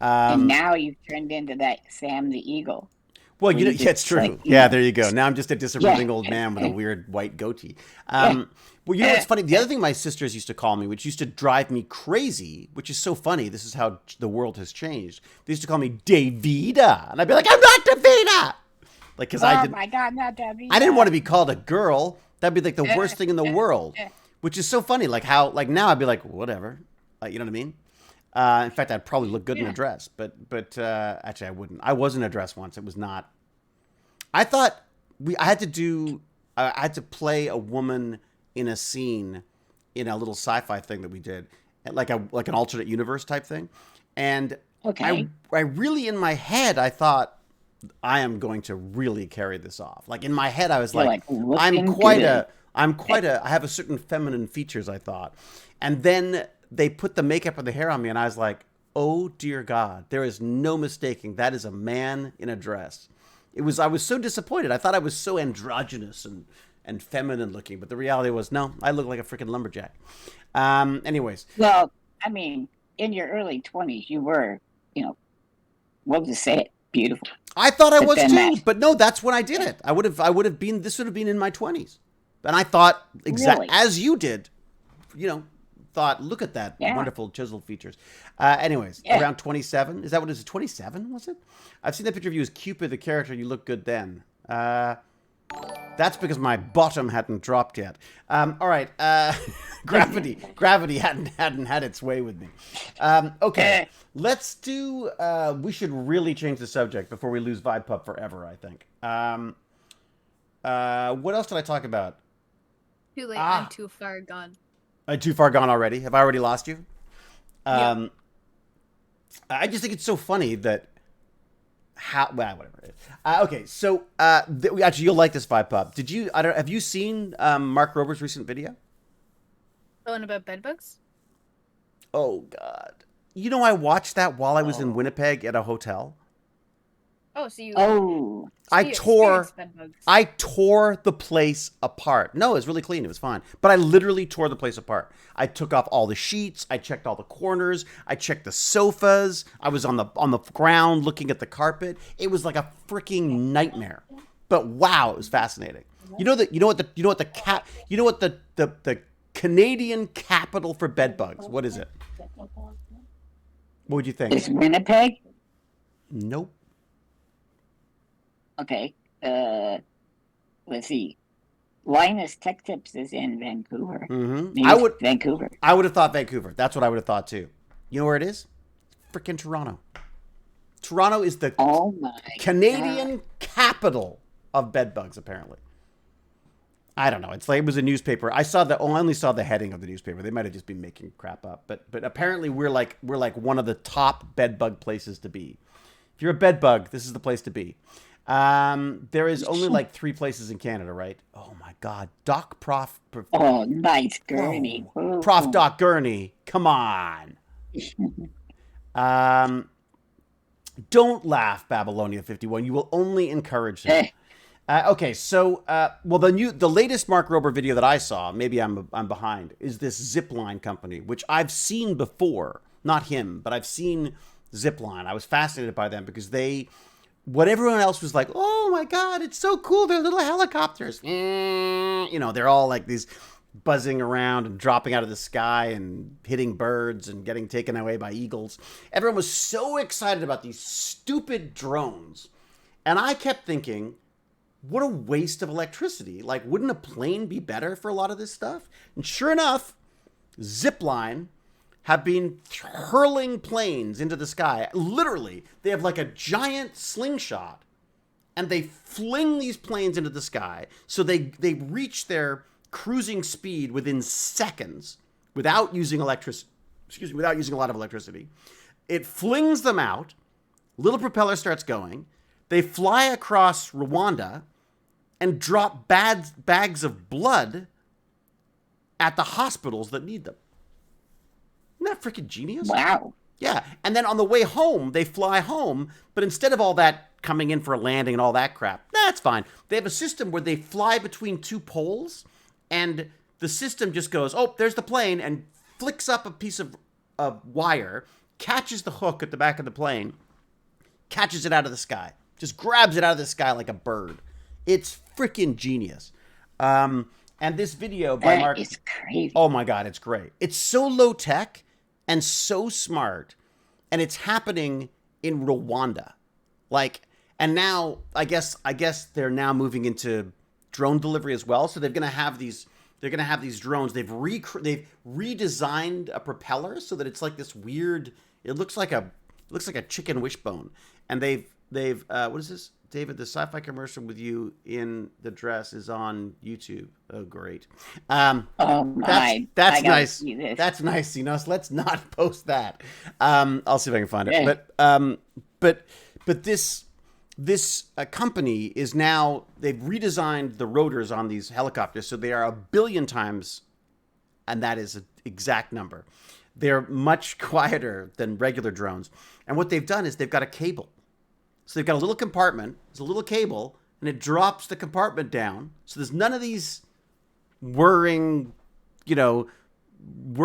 And now you've turned into that Sam the Eagle. Well, it's true. Like, yeah, there you go. Now I'm just a disapproving old man with a weird white goatee. Well, you know what's funny? The other thing my sisters used to call me, which used to drive me crazy, which is so funny. This is how the world has changed. They used to call me Davida. And I'd be like, I'm not Davida. Like, because my God, not Davida. I didn't want to be called a girl. That'd be like the worst thing in the world. which is so funny. Like how, like now I'd be like, whatever, you know what I mean? In fact, I'd probably look good in a dress, but actually I wouldn't. I was in a dress once. It was not. I thought I had to do. I had to play a woman in a scene in a little sci-fi thing that we did, like an alternate universe type thing, and Okay. I really in my head I thought I am going to really carry this off. Like in my head I was You're like, looking good. I have a certain feminine features I thought, and then they put the makeup and the hair on me, and I was like, oh dear God, there is no mistaking that is a man in a dress. I was so disappointed. I thought I was so androgynous and feminine looking, but the reality was no, I look like a freaking lumberjack. Anyways. Well, I mean, in your early 20s, you were, what to say it, beautiful. I thought I But was then too, but no, that's when I did it. I would have been, this would have been in my 20s. And I thought, Really? as you did, thought, look at that wonderful chiseled features. Anyways, around 27. Is that what it is? 27, was it? I've seen that picture of you as Cupid, the character. You look good then. That's because my bottom hadn't dropped yet. All right. Gravity hadn't had its way with me. Okay. Let's do, we should really change the subject before we lose Vibe Pup forever, I think. What else did I talk about? Too late. I'm too far gone. I'm too far gone already. Have I already lost you? Yep. I just think it's so funny that whatever. Okay, so actually, you'll like this Vibe Pup. Have you seen Mark Rober's recent video? The one about bedbugs? Oh God! I watched that while I was in Winnipeg at a hotel. Oh, so you. Oh. I you tore experienced bedbugs. I tore the place apart. No, it was really clean. It was fine. But I literally tore the place apart. I took off all the sheets. I checked all the corners. I checked the sofas. I was on the ground looking at the carpet. It was like a freaking nightmare. But wow, it was fascinating. You know what the Canadian capital for bedbugs? What is it? What would you think? It's Winnipeg? Nope. Okay. Let's see. Linus Tech Tips is in Vancouver. Mm-hmm. Maybe Vancouver. I would have thought Vancouver. That's what I would have thought too. You know where it is? Freaking Toronto. Toronto is the Canadian capital of bedbugs, apparently. I don't know. It's like it was a newspaper. I only saw the heading of the newspaper. They might have just been making crap up. But apparently we're like one of the top bedbug places to be. If you're a bedbug, this is the place to be. There is only like 3 places in Canada, right? Oh my God, Prof. Oh, nice, Gurney. Oh, Prof. Doc Gurney, come on. Don't laugh, Babylonia 51. You will only encourage them. Okay, so the latest Mark Rober video that I saw, maybe I'm behind, is this Zipline company, which I've seen before. Not him, but I've seen Zipline. I was fascinated by them because what everyone else was like, oh my God, it's so cool. They're little helicopters. They're all like these buzzing around and dropping out of the sky and hitting birds and getting taken away by eagles. Everyone was so excited about these stupid drones. And I kept thinking, what a waste of electricity. Like, wouldn't a plane be better for a lot of this stuff? And sure enough, Zipline have been hurling planes into the sky. Literally, they have like a giant slingshot, and they fling these planes into the sky. So they reach their cruising speed within seconds without using without using a lot of electricity. It flings them out. Little propeller starts going. They fly across Rwanda and drop bags of blood at the hospitals that need them. Isn't that freaking genius? Wow. Yeah. And then on the way home, they fly home, but instead of all that coming in for a landing and all that crap, that's fine. They have a system where they fly between 2 poles, and the system just goes, oh, there's the plane, and flicks up a piece of wire, catches the hook at the back of the plane, catches it out of the sky, just grabs it out of the sky like a bird. It's freaking genius. And this video by Mark, it's crazy. Oh my God, it's great. It's so low tech and so smart, and it's happening in Rwanda. And now I guess they're now moving into drone delivery as well. So they're going to have these they're gonna have these drones. They've redesigned a propeller so that it's like this weird. It looks like a chicken wishbone. And they've what is this? David, the sci-fi commercial with you in the dress is on YouTube. Oh, great. Oh my! That's nice. That's nice. You know, so let's not post that. I'll see if I can find it. But this company is now, they've redesigned the rotors on these helicopters so they are 1 billion times, and that is an exact number. They're much quieter than regular drones. And what they've done is they've got a cable. So they've got a little compartment, there's a little cable, and it drops the compartment down. So there's none of these whirring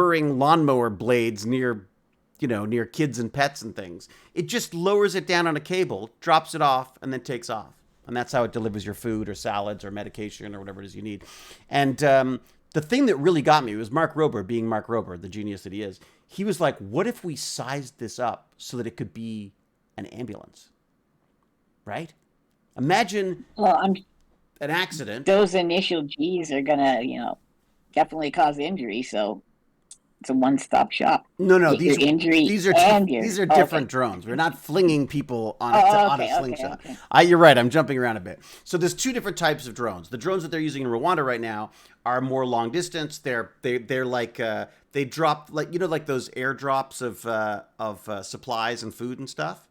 lawnmower blades near kids and pets and things. It just lowers it down on a cable, drops it off, and then takes off. And that's how it delivers your food or salads or medication or whatever it is you need. And the thing that really got me was Mark Rober, being Mark Rober, the genius that he is. He was like, what if we sized this up so that it could be an ambulance? Right? Imagine an accident. Those initial G's are gonna, definitely cause injury. So it's a one-stop shop. No, these are different drones. We're not flinging people on a slingshot. Okay. You're right. I'm jumping around a bit. So there's two different types of drones. The drones that they're using in Rwanda right now are more long distance. They're like they drop like those airdrops of supplies and food and stuff.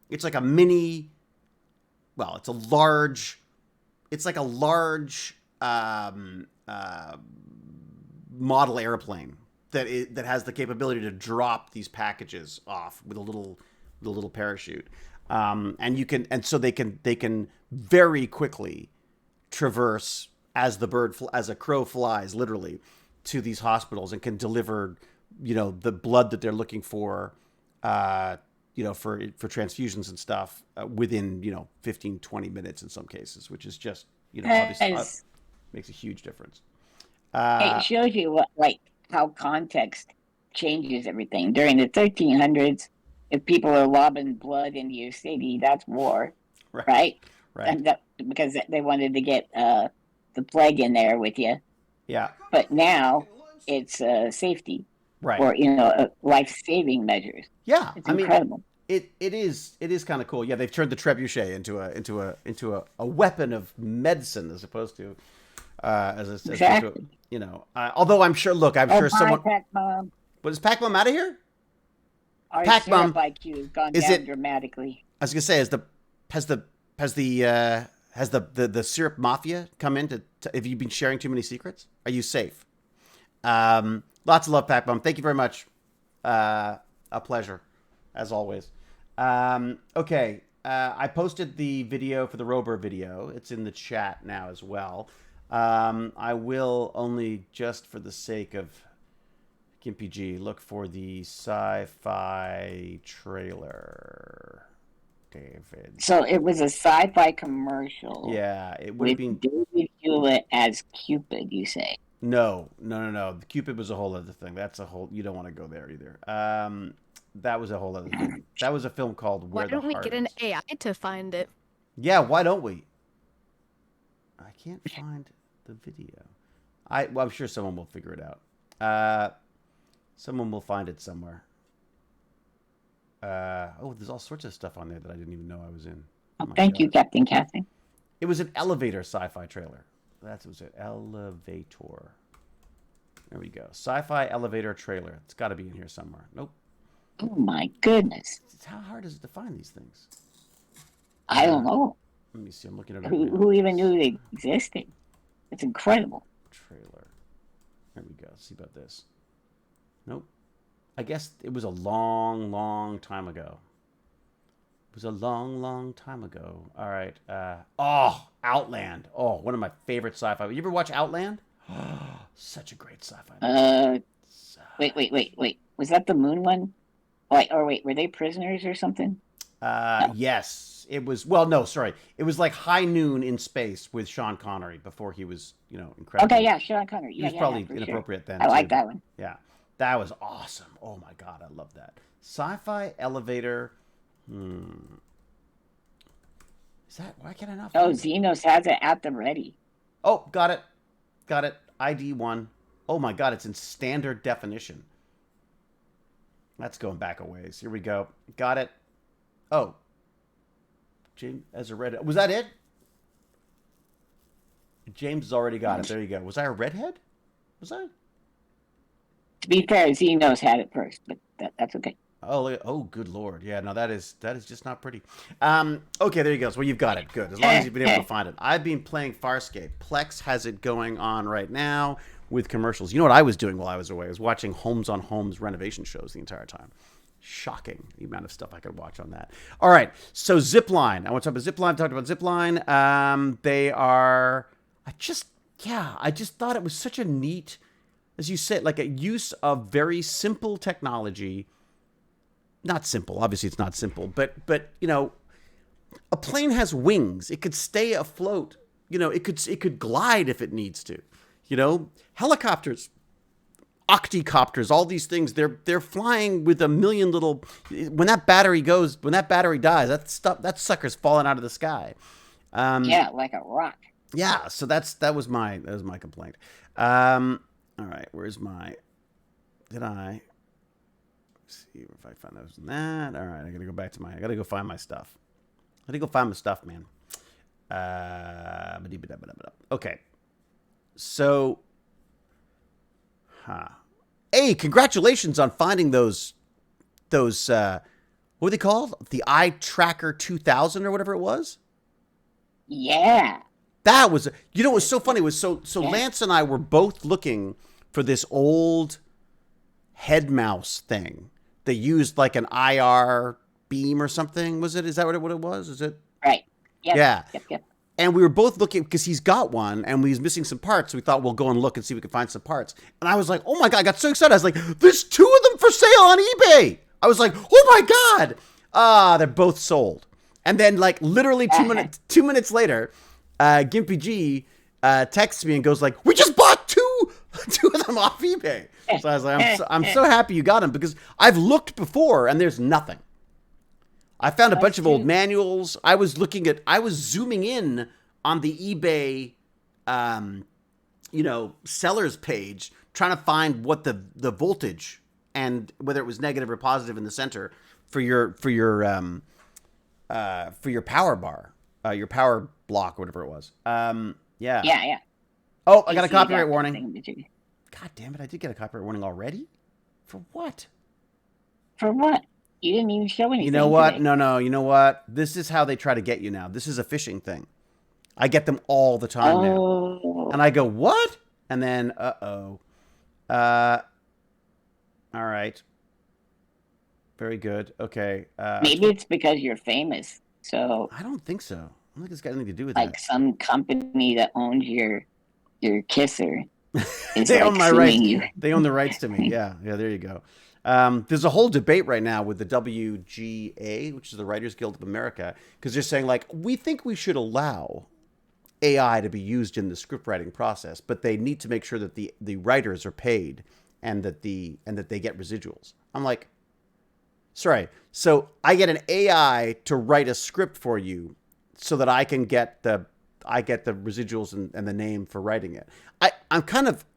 It's like a mini. Well, it's like a large model airplane that has the capability to drop these packages off with a little parachute, so they can very quickly traverse as a crow flies, literally, to these hospitals and can deliver the blood that they're looking for. For transfusions and stuff within 15, 20 minutes in some cases, which is just obviously makes a huge difference. It shows you how context changes everything. During the 1300s, if people are lobbing blood into your city, that's war, right? Right. And because they wanted to get the plague in there with you. Yeah. But now it's safety. Right. Or life-saving measures. Yeah, it's incredible. It is kind of cool. Yeah, they've turned the trebuchet into a weapon of medicine as opposed to exactly. Although I'm sure someone. Pac-Mom. What is Pac-Mom out of here? Our Pac-Mom IQ has gone down dramatically. I was gonna say, has the syrup mafia come in to have you been sharing too many secrets? Are you safe? Lots of love, Pac-Mom. Thank you very much. A pleasure, as always. Okay. I posted the video for the Rober video. It's in the chat now as well. I will only, just for the sake of Gimpy G, look for the sci-fi trailer. David. So it was a sci-fi commercial. Yeah, it would have been David Hewlett as Cupid, you say? No. The Cupid was a whole other thing. You don't want to go there either. That was a whole other thing. That was a film called Where the Heart Is. Why don't we get an AI to find it? Yeah, why don't we? I can't find the video. I'm sure someone will figure it out. Someone will find it somewhere. There's all sorts of stuff on there that I didn't even know I was in. Thank you, Captain Cathy. It was an elevator sci-fi trailer. That was it. Elevator. There we go. Sci-fi elevator trailer. It's got to be in here somewhere. Nope. Oh my goodness. How hard is it to find these things? I don't know. Let me see. I'm looking at it. Who even knew they existed? It's incredible. Trailer. There we go. Let's see about this. Nope. I guess it was a long, long time ago. It was a long, long time ago. All right. Outland. Oh, one of my favorite sci-fi. You ever watch Outland? Such a great sci-fi. Wait. Was that the moon one? Were they prisoners or something? No. Yes. It was, no, sorry. It was like High Noon in Space with Sean Connery before he was, incredible. Okay, yeah, Sean Connery. He was probably inappropriate then. I like that one. Yeah. That was awesome. Oh my God, I love that. Sci-fi elevator. Is that, why can I not find Xenos has it at the ready. Oh, got it. ID 1. Oh my God, it's in standard definition. That's going back a ways. Here we go. Got it. Oh. James as a redhead. Was that it? James has already got it. There you go. Was I a redhead? Was I? To be fair, Z knows had it first, but that's okay. Oh, good Lord. Yeah, no, that is just not pretty. Okay, there you go. So you've got it. Good. As long as you've been able to find it. I've been playing Farscape. Plex has it going on right now with commercials. You know what I was doing while I was away? I was watching Homes on Homes renovation shows the entire time. Shocking the amount of stuff I could watch on that. All right, so Zipline. I want to talk about Zipline. I talked about Zipline. They are... I just thought it was such a neat, as you said, like a use of very simple technology. Not simple, obviously it's not simple, but you know, a plane has wings. It could stay afloat. You know, it could glide if it needs to. You know, helicopters, octocopters, all these things, they're flying with a million little. When that battery dies, that sucker's falling out of the sky. Yeah, like a rock. Yeah, so that was my complaint. All right, where's my? Let's see if I find those in that. All right, I gotta go back to I gotta go find my stuff. I gotta go find my stuff, man. Okay, so, hey, congratulations on finding those. What were they called? The Eye Tracker 2000 or whatever it was. Yeah. That was, you know, it was so funny. It was so Lance and I were both looking for this old head mouse thing. They used like an IR beam or something. Was it? Is that what it was? Is it? Right. Yep. Yeah. Yep. And we were both looking because he's got one and we was missing some parts. So we thought we'll go and look and see if we can find some parts. And I was like, oh my God, I got so excited. I was like, there's 2 of them for sale on eBay. I was like, oh my God. They're both sold. And then like literally 2 minutes later, Gimpy G texts me and goes like, we just bought two of them off eBay. So I was like, I'm so happy you got them because I've looked before and there's nothing. I found a bunch of old manuals. I was zooming in on the eBay, sellers page, trying to find what the voltage and whether it was negative or positive in the center for your power bar, your power block, whatever it was. Yeah. Oh, I got a copyright warning. God damn it! I did get a copyright warning already. For what? For what? You didn't even show anything. You know what? Today. No. You know what? This is how they try to get you now. This is a phishing thing. I get them all the time now. And I go, what? And then, all right. Very good. Okay. Maybe it's because you're famous. So I don't think so. I don't think it's got anything to do with like that. some company that owns your kisser. They own my rights. They own the rights to me. Yeah. There you go. There's a whole debate right now with the WGA, which is the Writers Guild of America, because they're saying like we think we should allow AI to be used in the script writing process, but they need to make sure that the writers are paid and that they get residuals. I'm like, sorry. So I get an AI to write a script for you, so that I can get the residuals and the name for writing it.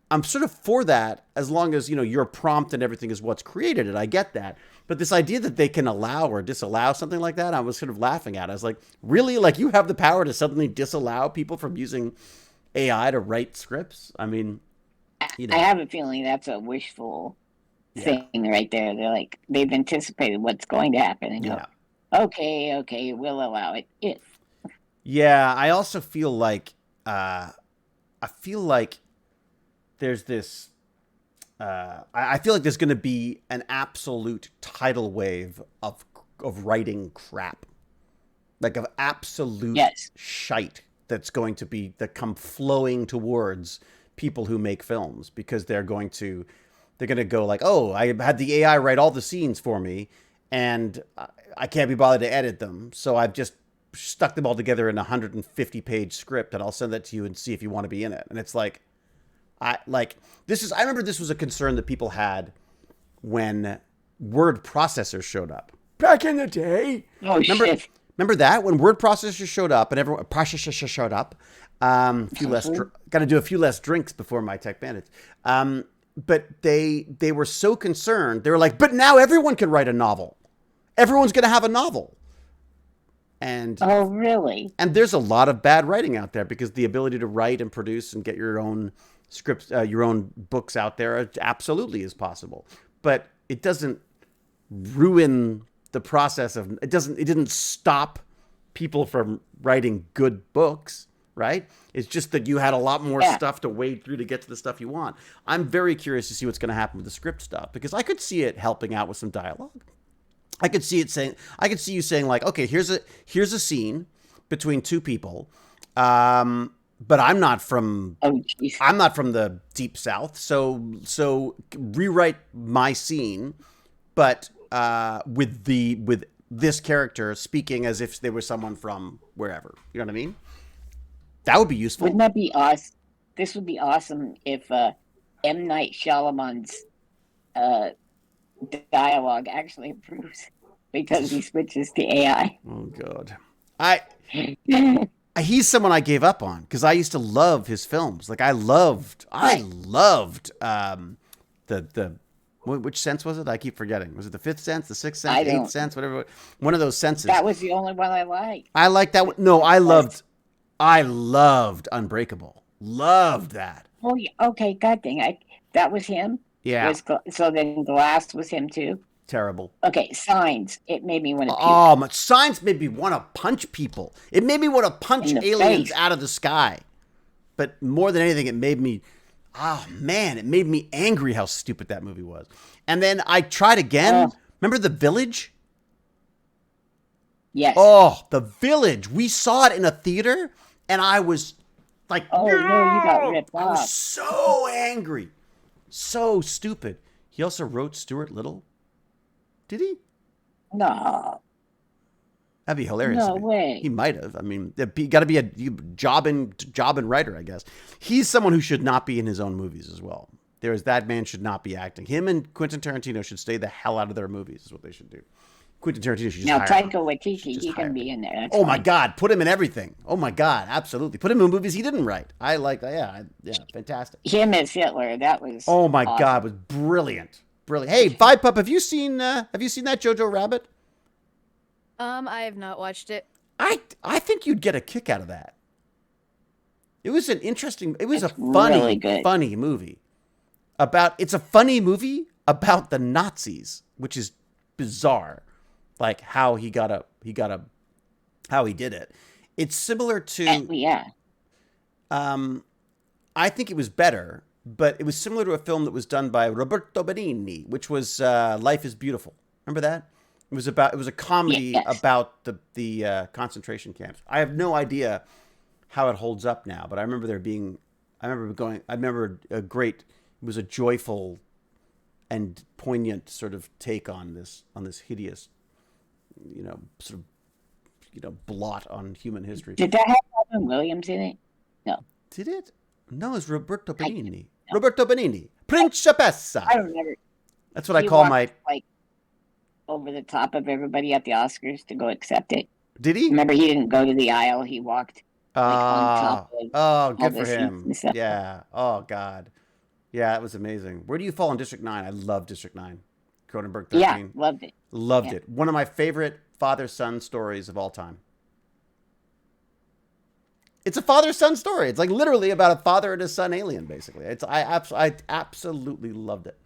I'm sort of for that as long as, your prompt and everything is what's created it. I get that. But this idea that they can allow or disallow something like that, I was sort of laughing at. I was like, really? Like you have the power to suddenly disallow people from using AI to write scripts? I mean, I have a feeling that's a wishful thing right there. They're like, they've anticipated what's going to happen and go, okay, we'll allow it if. Yeah, I also feel like there's this. I feel like there's going to be an absolute tidal wave of writing crap, like of absolute shite that's going to come flowing towards people who make films because they're going to go like, oh, I had the AI write all the scenes for me, and I can't be bothered to edit them, so I've just stuck them all together in a 150-page script, and I'll send that to you and see if you want to be in it. And it's like, I remember this was a concern that people had when word processors showed up back in the day. Oh, shit. Remember that when word processors showed up and Got to do a few less drinks before my Tech Bandits. But they were so concerned. They were like, but now everyone can write a novel. Everyone's going to have a novel. And oh, really? And there's a lot of bad writing out there because the ability to write and produce and get your own scripts, your own books out there absolutely is possible. But it doesn't ruin the process of it. Didn't stop people from writing good books. Right? It's just that you had a lot more stuff to wade through to get to the stuff you want. I'm very curious to see what's going to happen with the script stuff because I could see it helping out with some dialogue. I could see you saying like, okay, here's a scene between two people, but I'm not from the deep south, so rewrite my scene, but with this character speaking as if they were someone from wherever. You know what I mean? That would be useful. Wouldn't that be awesome? This would be awesome if M. Night Shyamalan's dialogue actually improves because he switches to AI. Oh God, he's someone I gave up on because I used to love his films. Like I loved which sense was it? I keep forgetting. Was it the Fifth Sense, the Sixth Sense, Eighth Sense, whatever? One of those senses. That was the only one I liked. I liked that one. No, I loved Unbreakable. Loved that. Oh, yeah. Okay. God dang. That was him? Yeah. So then Glass was him too? Terrible. Okay. Signs. It made me want to puke. Oh, Signs made me want to punch people. It made me want to punch aliens out of the sky. But more than anything, it made me angry how stupid that movie was. And then I tried again. Remember The Village? Yes. Oh, The Village. We saw it in a theater. And I was like, no, you got ripped off. I was so angry. So stupid. He also wrote Stuart Little. Did he? No. That'd be hilarious. No way. He might have. I mean, you got to be a job and writer, I guess. He's someone who should not be in his own movies as well. That man should not be acting. Him and Quentin Tarantino should stay the hell out of their movies is what they should do. Quentin Tarantino should just hire him. Taika Waititi, he can be in there. That's my God, put him in everything. Oh my God, absolutely. Put him in movies he didn't write. I like that. Yeah, fantastic. Him as Hitler, that was oh my awesome. God, it was brilliant. Hey, Vibe Pup, have you seen that Jojo Rabbit? I have not watched it. I think you'd get a kick out of that. It was a funny movie. It's a funny movie about the Nazis, which is bizarre. Like how he did it. It's similar to I think it was better, but it was similar to a film that was done by Roberto Benigni, which was Life is Beautiful. Remember that? It was a comedy about the concentration camps. I have no idea how it holds up now, but I remember it was a joyful and poignant sort of take on this hideous, blot on human history. Did that have Robin Williams in it? No. Did it? No, it's Roberto Benigni. No. Roberto Benigni. Principessa. I remember. That's what I call my... over the top of everybody at the Oscars to go accept it. Did he? Remember, he didn't go to the aisle. He walked on top of good for him. Yeah. Oh, God. Yeah, it was amazing. Where do you fall in District 9? I love District 9. Cronenberg 13. Yeah, loved it. Loved it. One of my favorite father-son stories of all time. It's a father-son story. It's like literally about a father and a son alien, basically. I absolutely loved it.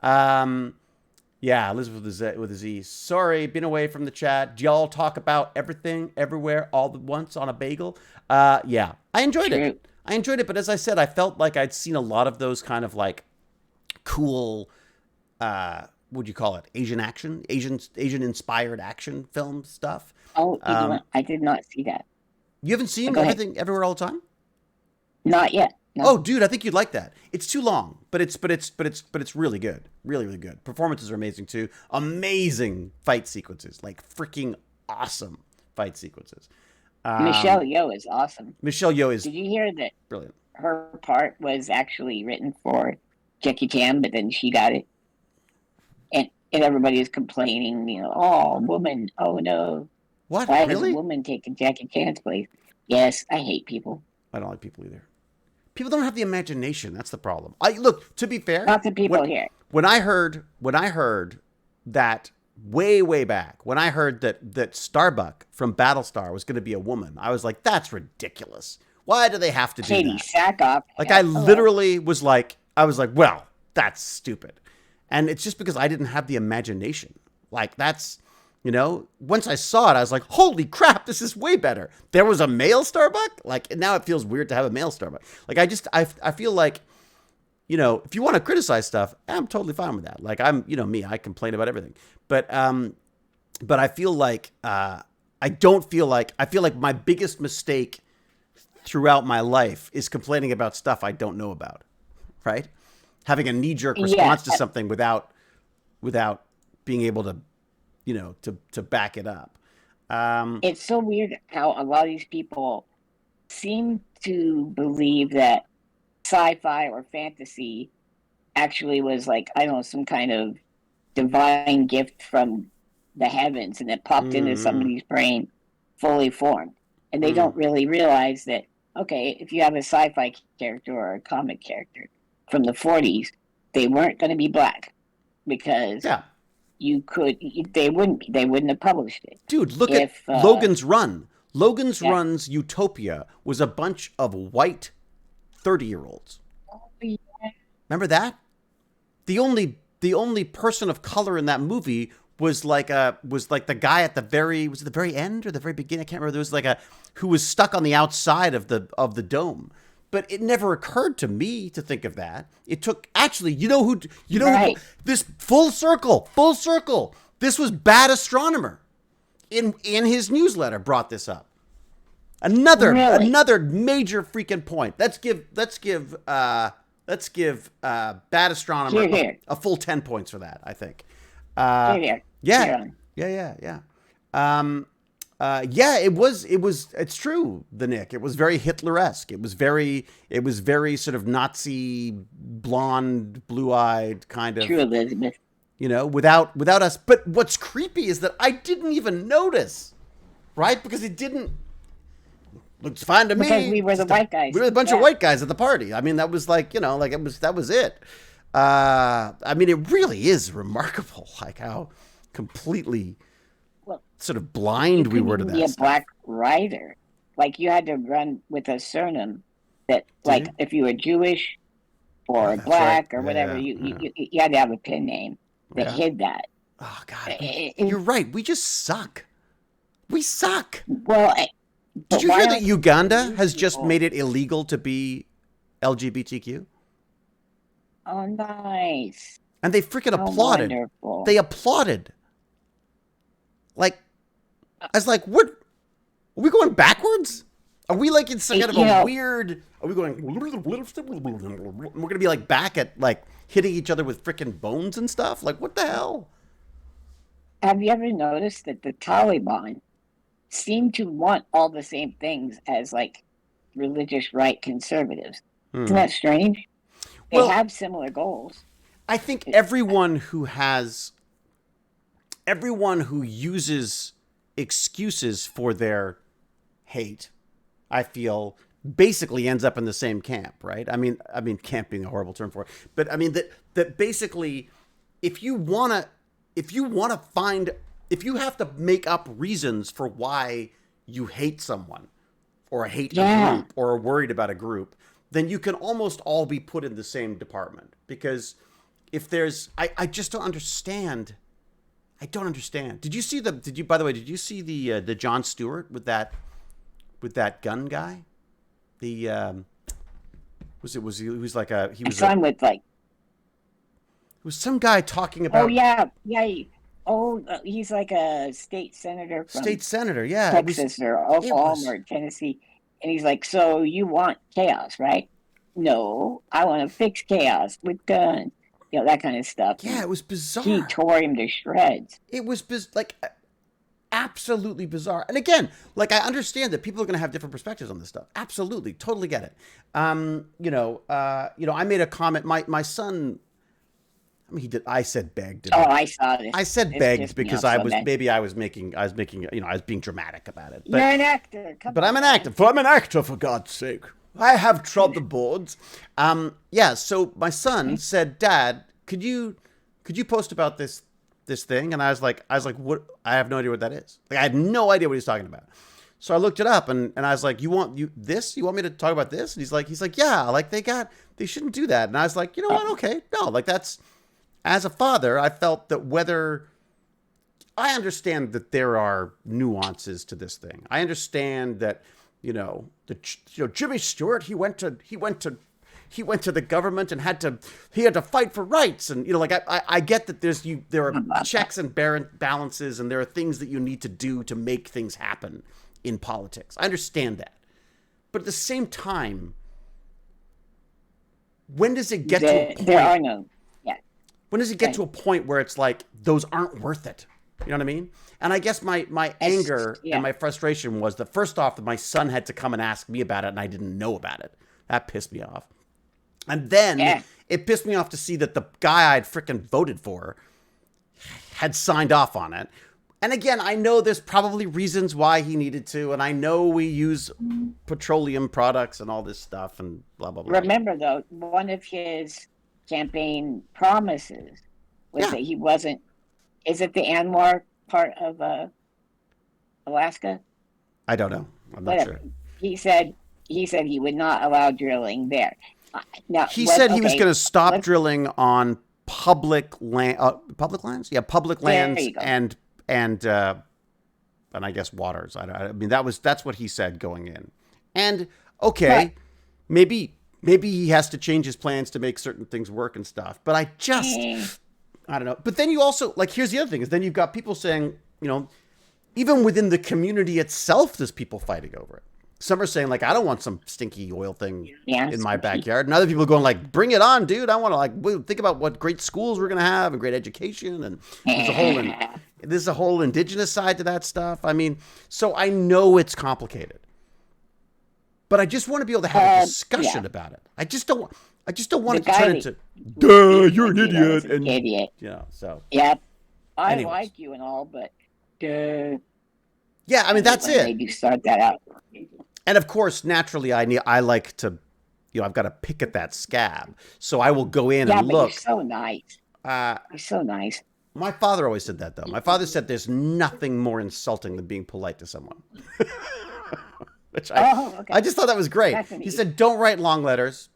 Yeah, Elizabeth with a Z. Sorry, been away from the chat. Do y'all talk about everything, everywhere, all at once on a bagel? Yeah, I enjoyed it. But as I said, I felt like I'd seen a lot of those kind of like cool, what would you call it? Asian inspired action film stuff. Oh, I did not see that. You haven't seen Everything, Everywhere, All the Time? Not yet. No. Oh, dude, I think you'd like that. It's too long, but it's really good. Really, really good. Performances are amazing too. Amazing fight sequences, like freaking awesome fight sequences. Michelle Yeoh is awesome. Michelle Yeoh is. Did you hear that? Brilliant. Her part was actually written for Jackie Chan, but then she got it, and everybody is complaining. Oh, woman. Oh no. What? Why really? does a woman take Jackie Chan's place? Yes, I hate people. I don't like people either. People don't have the imagination. That's the problem. Look, to be fair, Lots of people here. When I heard that way back, when I heard that Starbuck from Battlestar was going to be a woman, I was like, that's ridiculous. Why do they have to do Katie that? Sackhoff. Like, I literally was like, well, that's stupid. And it's just because I didn't have the imagination. Like, that's, once I saw it, I was like, holy crap, this is way better. There was a male Starbuck? Like, now it feels weird to have a male Starbuck. Like, I feel like, if you want to criticize stuff, I'm totally fine with that. Like, I'm, me, I complain about everything. But I feel like, I feel like my biggest mistake throughout my life is complaining about stuff I don't know about, right? Having a knee-jerk response to something without being able to, to back it up. It's so weird how a lot of these people seem to believe that sci-fi or fantasy actually was like, I don't know, some kind of divine gift from the heavens, and it popped into somebody's brain fully formed. And they don't really realize that, okay, if you have a sci-fi character or a comic character from the 40s, they weren't going to be black because they wouldn't have published it. Dude, look at Logan's Run. Logan's Run's Utopia was a bunch of white 30-year-olds. Oh, yeah. Remember that? The only person of color in that movie was like the guy at the very end or the very beginning? I can't remember. There was who was stuck on the outside of the dome. But it never occurred to me to think of that. It took who this full circle. This was Bad Astronomer in his newsletter brought this up. Another major freaking point. Let's give Bad Astronomer a full 10 points for that, I think. Yeah. It's true, Nick. It was very Hitler-esque. It was very sort of Nazi, blonde, blue-eyed kind of. True, Elizabeth. Without us. But what's creepy is that I didn't even notice, right? Because it didn't. Looks fine to me. Because we were the white guys. We were a bunch of white guys at the party. I mean, that was that was it. I mean, it really is remarkable, like how completely sort of blind we were to that. Be a black writer, like you had to run with a surname that, like, if you were Jewish or black or whatever, you had to have a pen name that hid that. Oh God, you're right. We just suck. We suck. Well, did you hear that Uganda has just made it illegal to be LGBTQ? Oh, nice. And they freaking applauded. Wonderful. They applauded. Like, I was like, what? Are we going backwards? Are we like in some kind of a weird... Are we going... We're going to be like back at like hitting each other with freaking bones and stuff? Like, what the hell? Have you ever noticed that the Taliban seem to want all the same things as like religious right conservatives? Isn't that strange? They have similar goals. I think everyone who uses excuses for their hate, I feel, basically ends up in the same camp, right? I mean, camp being a horrible term for it, but I mean that basically, if you have to make up reasons for why you hate someone, or hate a group, or are worried about a group, then you can almost all be put in the same department. Because if there's, I just don't understand. I don't understand. Did you see the Jon Stewart with that gun guy? He was some guy talking about. Oh yeah. He's like a state senator from Texas or Oklahoma or Tennessee. And he's like, so you want chaos, right? No, I want to fix chaos with guns. That kind of stuff. Yeah, it was bizarre. He tore him to shreds. It was absolutely bizarre. And again, like, I understand that people are going to have different perspectives on this stuff. Absolutely, totally get it. I made a comment. My son. I mean, he did. I said begged. Oh, I saw this. I said begged because I was being dramatic about it. But, you're an actor. I'm an actor, for God's sake. I have trod the boards. Yeah. So my son said, "Dad, could you post about this thing?" And I was like, "What? I have no idea what that is." Like, I had no idea what he's talking about. So I looked it up, and I was like, "You want this? You want me to talk about this?" And he's like, "Yeah, like they shouldn't do that." And I was like, "You know what? Okay, no, like that's." As a father, I felt that whether I understand that there are nuances to this thing. I understand that, Jimmy Stewart, he went to the government and had to fight for rights, and I get that there are checks and balances, and there are things that you need to do to make things happen in politics. I understand that, but at the same time, when does it get to a point? There are no. Yeah. When does it get to a point where it's like those aren't worth it? You know what I mean? And I guess my anger and my frustration was that first off, that my son had to come and ask me about it, and I didn't know about it. That pissed me off. And then it pissed me off to see that the guy I'd freaking voted for had signed off on it. And again, I know there's probably reasons why he needed to, and I know we use petroleum products and all this stuff and blah, blah, blah. Remember, though, one of his campaign promises was that he wasn't. Is it the Anwar part of Alaska? I don't know. I'm not sure. He said he would not allow drilling there. Now he said he was going to stop drilling on public land, public lands. Yeah, public lands and I guess waters. I mean that's what he said going in. And okay, maybe he has to change his plans to make certain things work and stuff. But I don't know. But then you also, like, here's the other thing, is then you've got people saying, even within the community itself, there's people fighting over it. Some are saying, like, I don't want some stinky oil thing in my backyard. And other people are going, like, bring it on, dude. I want to, think about what great schools we're going to have and great education. And there's a whole indigenous side to that stuff. I mean, so I know it's complicated. But I just want to be able to have a discussion about it. I just don't want it to turn into, duh, you're an idiot. And idiot. So. Yep. I like you and all, but duh. Yeah, I mean, that's it. Maybe start that out. And of course, naturally, I like to, I've got to pick at that scab. So I will go in and look. You're so nice. You're so nice. My father always said that, though. My father said there's nothing more insulting than being polite to someone. Which I just thought that was great. He said, don't write long letters.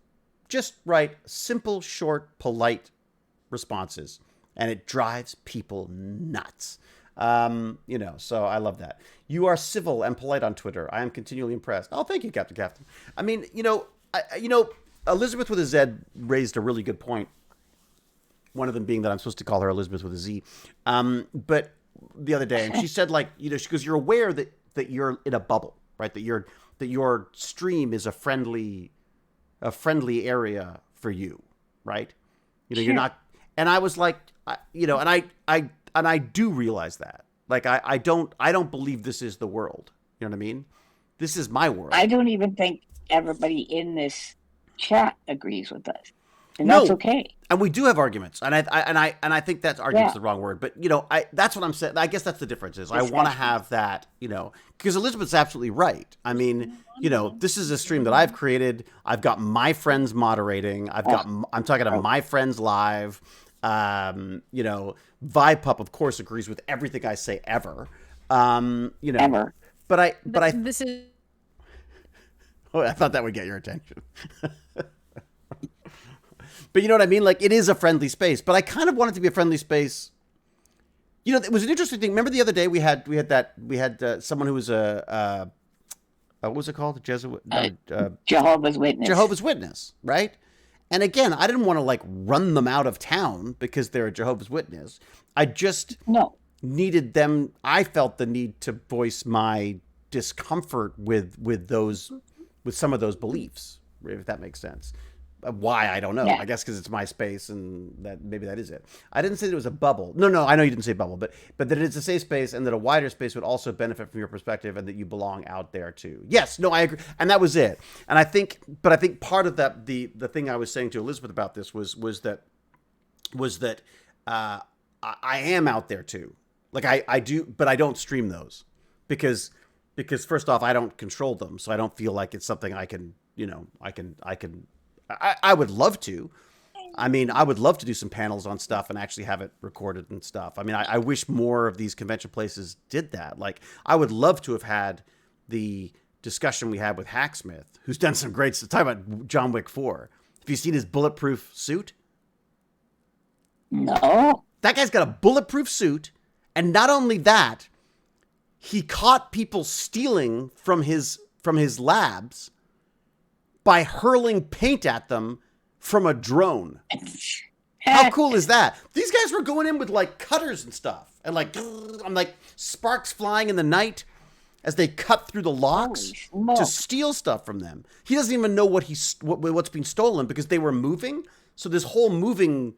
Just write simple, short, polite responses. And it drives people nuts. So I love that. You are civil and polite on Twitter. I am continually impressed. Oh, thank you, Captain. I mean, Elizabeth with a Z raised a really good point. One of them being that I'm supposed to call her Elizabeth with a Z. But the other day, and she said, like, she goes, you're aware that you're in a bubble, right? That your stream is a friendly area for you, right? Sure. You're not. And I was like, and I do realize that. Like, I don't believe this is the world. You know what I mean? This is my world. I don't even think everybody in this chat agrees with us. And that's okay. And we do have arguments. And I think that's argument's the wrong word. But, that's what I'm saying. I guess that's the difference is I want to have that, because Elizabeth's absolutely right. I mean, this is a stream that I've created. I've got my friends moderating. I'm talking to my friends live. Vipup, of course, agrees with everything I say ever. Ever. But this is. Oh, I thought that would get your attention. But you know what I mean? Like, it is a friendly space, but I kind of want it to be a friendly space. It was an interesting thing. Remember the other day we had someone who was what was it called? Jehovah's Witness. Jehovah's Witness, right? And again, I didn't want to like run them out of town because they're a Jehovah's Witness. I just needed them. I felt the need to voice my discomfort with some of those beliefs, if that makes sense. Why, I don't know. Yeah. I guess because it's my space, and maybe that is it. I didn't say it was a bubble. No, I know you didn't say bubble, but that it's a safe space, and that a wider space would also benefit from your perspective, and that you belong out there too. Yes, no, I agree, and that was it. And I think part of that, the thing I was saying to Elizabeth about this was that I am out there too. Like I do, but I don't stream those because first off, I don't control them, so I don't feel like it's something I can I would love to. I mean, I would love to do some panels on stuff and actually have it recorded and stuff. I mean, I wish more of these convention places did that. Like, I would love to have had the discussion we had with Hacksmith, who's done some great stuff. Talk about John Wick 4. Have you seen his bulletproof suit? No. That guy's got a bulletproof suit. And not only that, he caught people stealing from his labs by hurling paint at them from a drone. How cool is that? These guys were going in with like cutters and stuff, and like sparks flying in the night as they cut through the locks to steal stuff from them. He doesn't even know what's being stolen because they were moving. So there's whole moving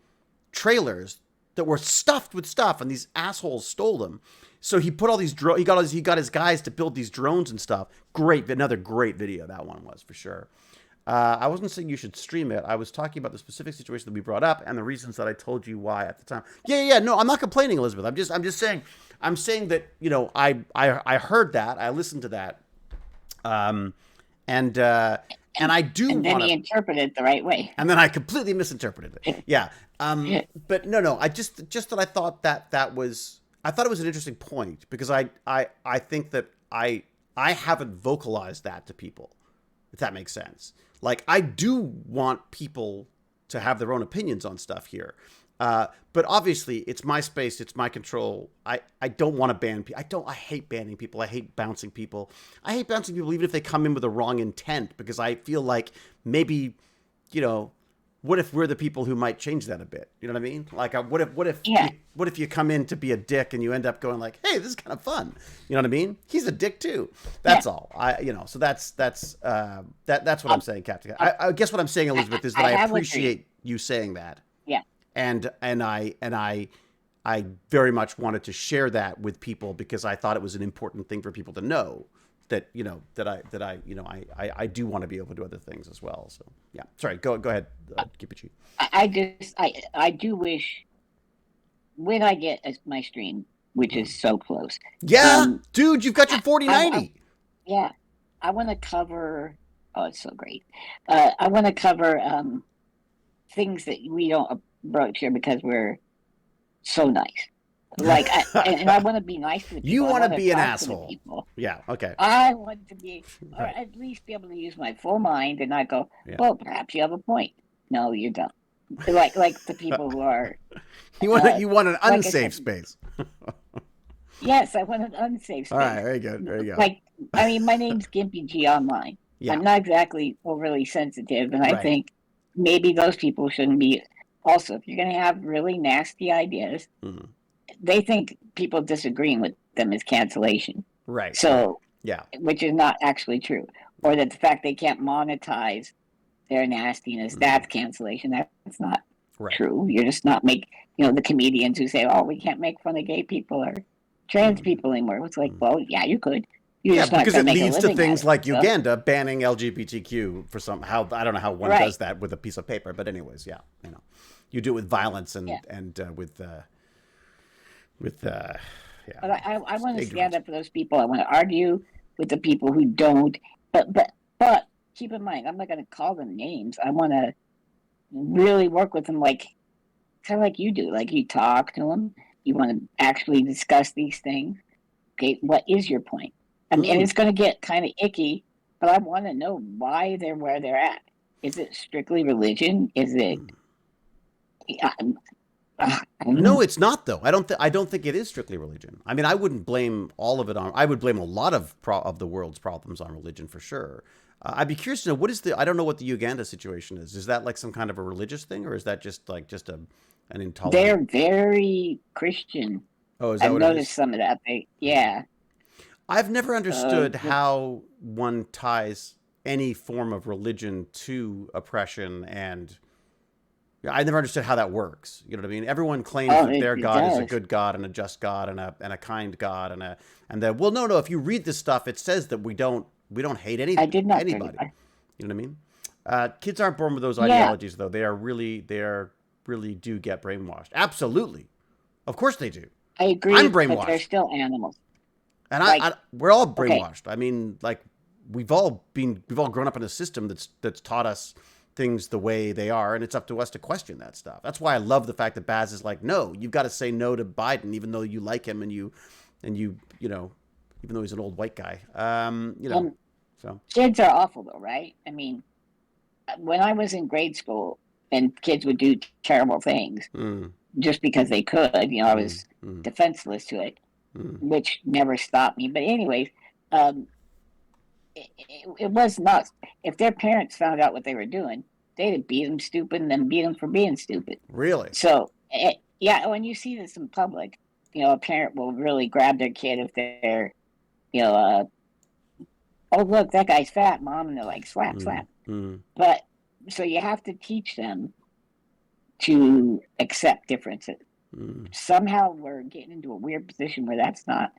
trailers that were stuffed with stuff, and these assholes stole them. So he put all these he got his guys to build these drones and stuff. Another great video that one was, for sure. I wasn't saying you should stream it. I was talking about the specific situation that we brought up and the reasons that I told you why at the time. Yeah. No, I'm not complaining, Elizabeth. I'm just saying. I'm saying that, you know, I heard that. I listened to that. And I do. And then he interpreted it the right way. And then I completely misinterpreted it. Yeah. But no. I just that I thought that was. I thought it was an interesting point because I think that I haven't vocalized that to people, if that makes sense. Like, I do want people to have their own opinions on stuff here. But obviously it's my space. It's my control. I don't want to ban people. I hate banning people. I hate bouncing people. I hate bouncing people even if they come in with the wrong intent, because I feel like maybe, you know, what if we're the people who might change that a bit? You know what I mean? Like, what if you come in to be a dick and you end up going like, hey, this is kind of fun. You know what I mean? He's a dick too. That's all. So that's what I'm saying, Captain. I guess what I'm saying, Elizabeth, is that I appreciate you saying that. Yeah. And I very much wanted to share that with people because I thought it was an important thing for people to know. That I do want to be able to do other things as well. So yeah, sorry, go ahead, Kipichi. I do wish when I get my stream, which is so close. Yeah, dude, you've got your 4090. Yeah, I want to cover. Oh, it's so great. I want to cover things that we don't approach here because we're so nice. Like, I want to be nice to people. You want to be an asshole. Yeah, okay. I want to be, or at least be able to use my full mind and not go, well, perhaps you have a point. No, you don't. Like the people who are. You want an unsafe space. Yes, I want an unsafe space. All right, very good. There you go. Like, I mean, my name's Gimpy G online. Yeah. I'm not exactly overly sensitive, and I think maybe those people shouldn't be. Also, if you're going to have really nasty ideas, they think people disagreeing with them is cancellation. Right. So, which is not actually true. Or that the fact they can't monetize their nastiness, that's cancellation. That's not true. You're just not the comedians who say, oh, we can't make fun of gay people or trans people anymore. It's like, well, yeah, you could. Because it leads to things like Uganda banning LGBTQ for I don't know how one does that with a piece of paper, but anyways, you do it with violence and with But I want to stand up for those people. I want to argue with the people who don't. But keep in mind, I'm not going to call them names. I want to really work with them, kind of like you do. Like, you talk to them. You want to actually discuss these things. Okay, what is your point? I mean, and it's going to get kind of icky, but I want to know why they're where they're at. Is it strictly religion? Is it? No, it's not though. I don't think it is strictly religion. I mean, I wouldn't blame all of it on. I would blame a lot of the world's problems on religion for sure. I'd be curious to know I don't know what the Uganda situation is. Is that like some kind of a religious thing, or is that just an intolerant? They're very Christian. Oh, is that I've what noticed some of that. I've never understood how one ties any form of religion to oppression, and I never understood how that works. You know what I mean? Everyone claims that their God is a good God and a just God and a kind God and that, well, no. If you read this stuff, it says that we don't hate anybody. I did not. You know what I mean? Kids aren't born with those ideologies, though. They really do get brainwashed. Absolutely, of course they do. I agree. I'm brainwashed. But they're still animals. And we're all brainwashed. Okay. I mean, like, we've all grown up in a system that's taught us things the way they are, and it's up to us to question that stuff. That's why I love the fact that Baz is like, no, you've got to say no to Biden, even though you like him and you know, even though he's an old white guy. So kids are awful though, right? I mean, when I was in grade school and kids would do terrible things just because they could, you know, I was defenseless to it, which never stopped me. But anyways, it was not. If their parents found out what they were doing, they'd beat them stupid and then beat them for being stupid. Really? So, yeah, when you see this in public, you know, a parent will really grab their kid if they're, you know, oh, look, that guy's fat, Mom, and they're like, slap, slap. But, so you have to teach them to accept differences. Somehow we're getting into a weird position where that's not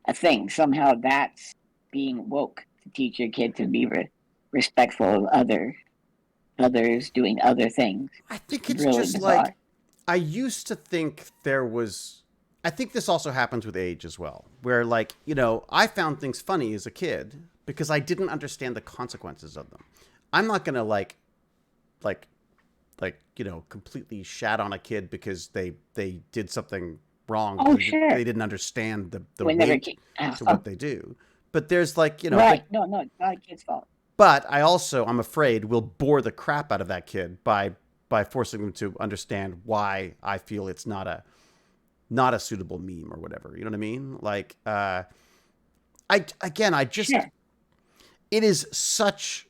a thing. Somehow that's being woke to teach your kid to be respectful of others doing other things. I think it's really just bizarre. like, I used to think I think this also happens with age as well, where like, you know, I found things funny as a kid because I didn't understand the consequences of them. I'm not going to like, you know, completely shat on a kid because they did something wrong. Oh, because sure. They didn't understand the When weight to what they do. But there's like, you know, right. No, it's not a kid's fault. but I'm afraid, will bore the crap out of that kid by forcing them to understand why I feel it's not a suitable meme or whatever. You know what I mean? Like, Sure. it is such,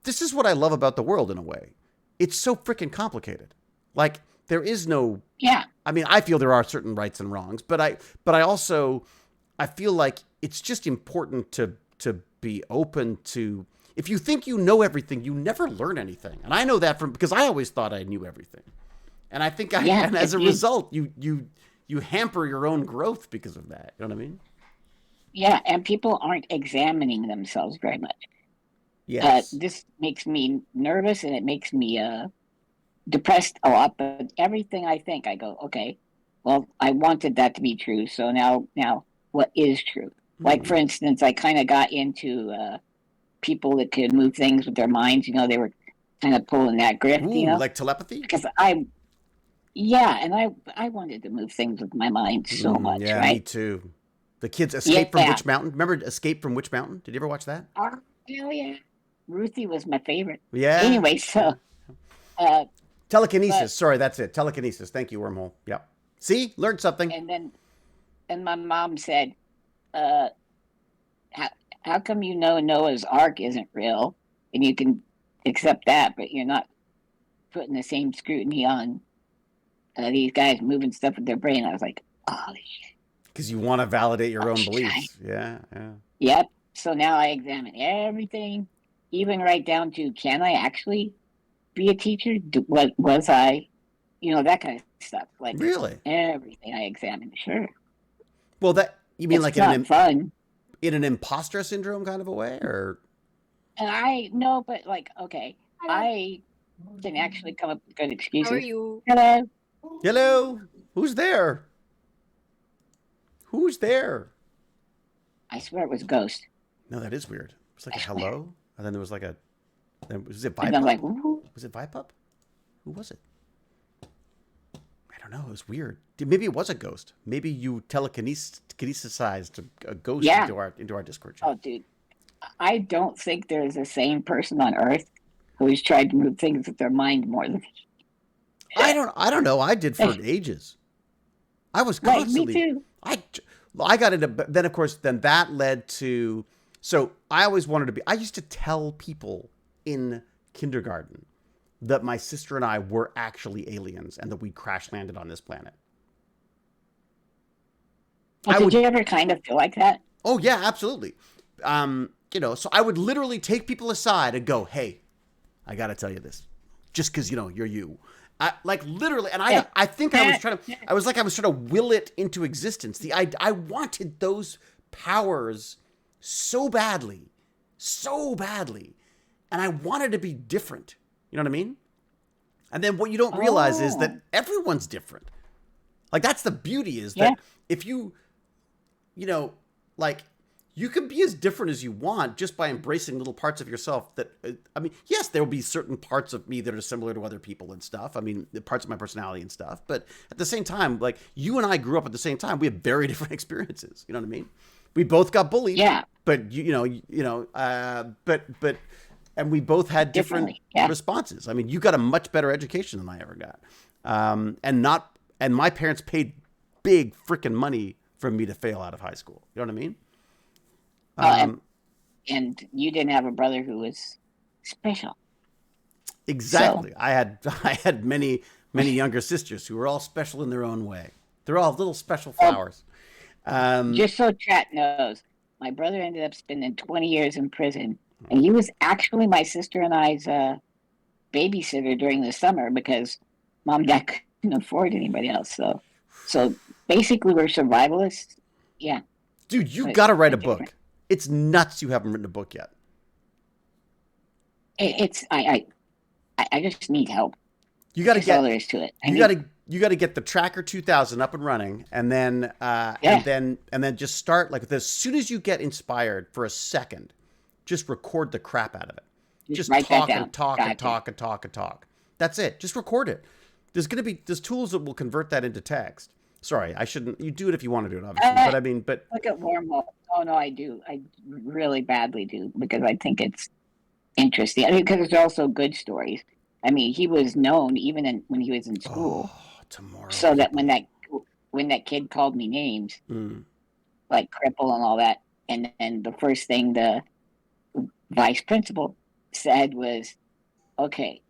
this is what I love about the world in a way. It's so freaking complicated. Like, there is no, Yeah. I mean, I feel there are certain rights and wrongs, but I also, I feel like it's just important to be open to, if you think you know everything, you never learn anything. And I know that because I always thought I knew everything. And I think and as a result, you hamper your own growth because of that. You know what I mean? Yeah, and people aren't examining themselves very much. Yes. This makes me nervous and it makes me depressed a lot. But everything I think, I go, okay, well, I wanted that to be true. So now, what is true? Like, for instance, I kind of got into people that could move things with their minds. You know, they were kind of pulling that grift. Ooh, You know, like telepathy? because I wanted to move things with my mind so much. Yeah, right? me too. The kids Escape from Yeah. Witch Mountain. Remember Escape from Witch Mountain? Did you ever watch that? Oh, hell yeah. Ruthie was my favorite. Yeah. Anyway, so Telekinesis. but- Sorry, that's it. Telekinesis. Thank you, Wormhole. Yeah. See? Learned something. and my mom said, how come you know Noah's Ark isn't real and you can accept that, but you're not putting the same scrutiny on these guys moving stuff with their brain? I was like, holy shit. Because you want to validate your own Okay. beliefs. Yeah. Yep. So now I examine everything, even right down to, can I actually be a teacher? What was I? You know, that kind of stuff. Like, Really? everything I examined. Sure. Well, you mean It's like not fun. in an imposter syndrome kind of a way, or? And I know, but like, okay, I can actually come up with good excuses. How are you? Hello. Hello? Who's there? Who's there? I swear it was Ghost. No, that is weird. It was like a hello, and then there was like a. Was it And I'm Vipup? like, woo. Was it Vipup? Who was it? I don't know. It was weird. Maybe it was a ghost. Maybe you telekinesisized a ghost Yeah. into our Discord chat. Oh, dude, I don't think there's a sane person on Earth who's tried to move things with their mind more than. I don't know. I did for ages. I was Right, constantly. me too. I got into. Then of course, then that led to. So I always wanted to be. I used to tell people in kindergarten that my sister and I were actually aliens and that we crash landed on this planet. Well, did you ever kind of feel like that? Oh yeah, absolutely. You know, so I would literally take people aside and go, "Hey, I got to tell you this, just because you're you." Like literally, and I think I was trying to will it into existence. I wanted those powers so badly, and I wanted to be different. You know what I mean? And then what you don't realize is that everyone's different. Like that's the beauty is that if you know, like you can be as different as you want just by embracing little parts of yourself that, I mean, yes, there will be certain parts of me that are similar to other people and stuff. I mean, the parts of my personality and stuff. But at the same time, like, you and I grew up at the same time. We have very different experiences. You know what I mean? We both got bullied. Yeah. But, and we both had different responses. I mean, you got a much better education than I ever got. And my parents paid big freaking money for me to fail out of high school. You know what I mean? And you didn't have a brother who was special. Exactly. So. I had many younger sisters who were all special in their own way. They're all little special flowers. Just so chat knows, my brother ended up spending 20 years in prison, and he was actually my sister and I's babysitter during the summer because mom and dad couldn't afford anybody else. So basically, we're survivalists. Yeah. Dude, you got to write a book. It's nuts you haven't written a book yet. I just need help. You got to get all there is to it. You got to get the Tracker 2000 up and running, and then and then just start like as soon as you get inspired for a second, just record the crap out of it. Just talk and talk and talk and talk and talk. That's it. Just record it. There's tools that will convert that into text. Sorry, I shouldn't. You do it if you want to do it, obviously. But look at Wormhole. Oh no, I do. I really badly do because I think it's interesting. I mean, because there's also good stories. I mean, he was known even when he was in school. Tomorrow. So that when that kid called me names, like cripple and all that, and then the first thing the vice principal said was, "Okay,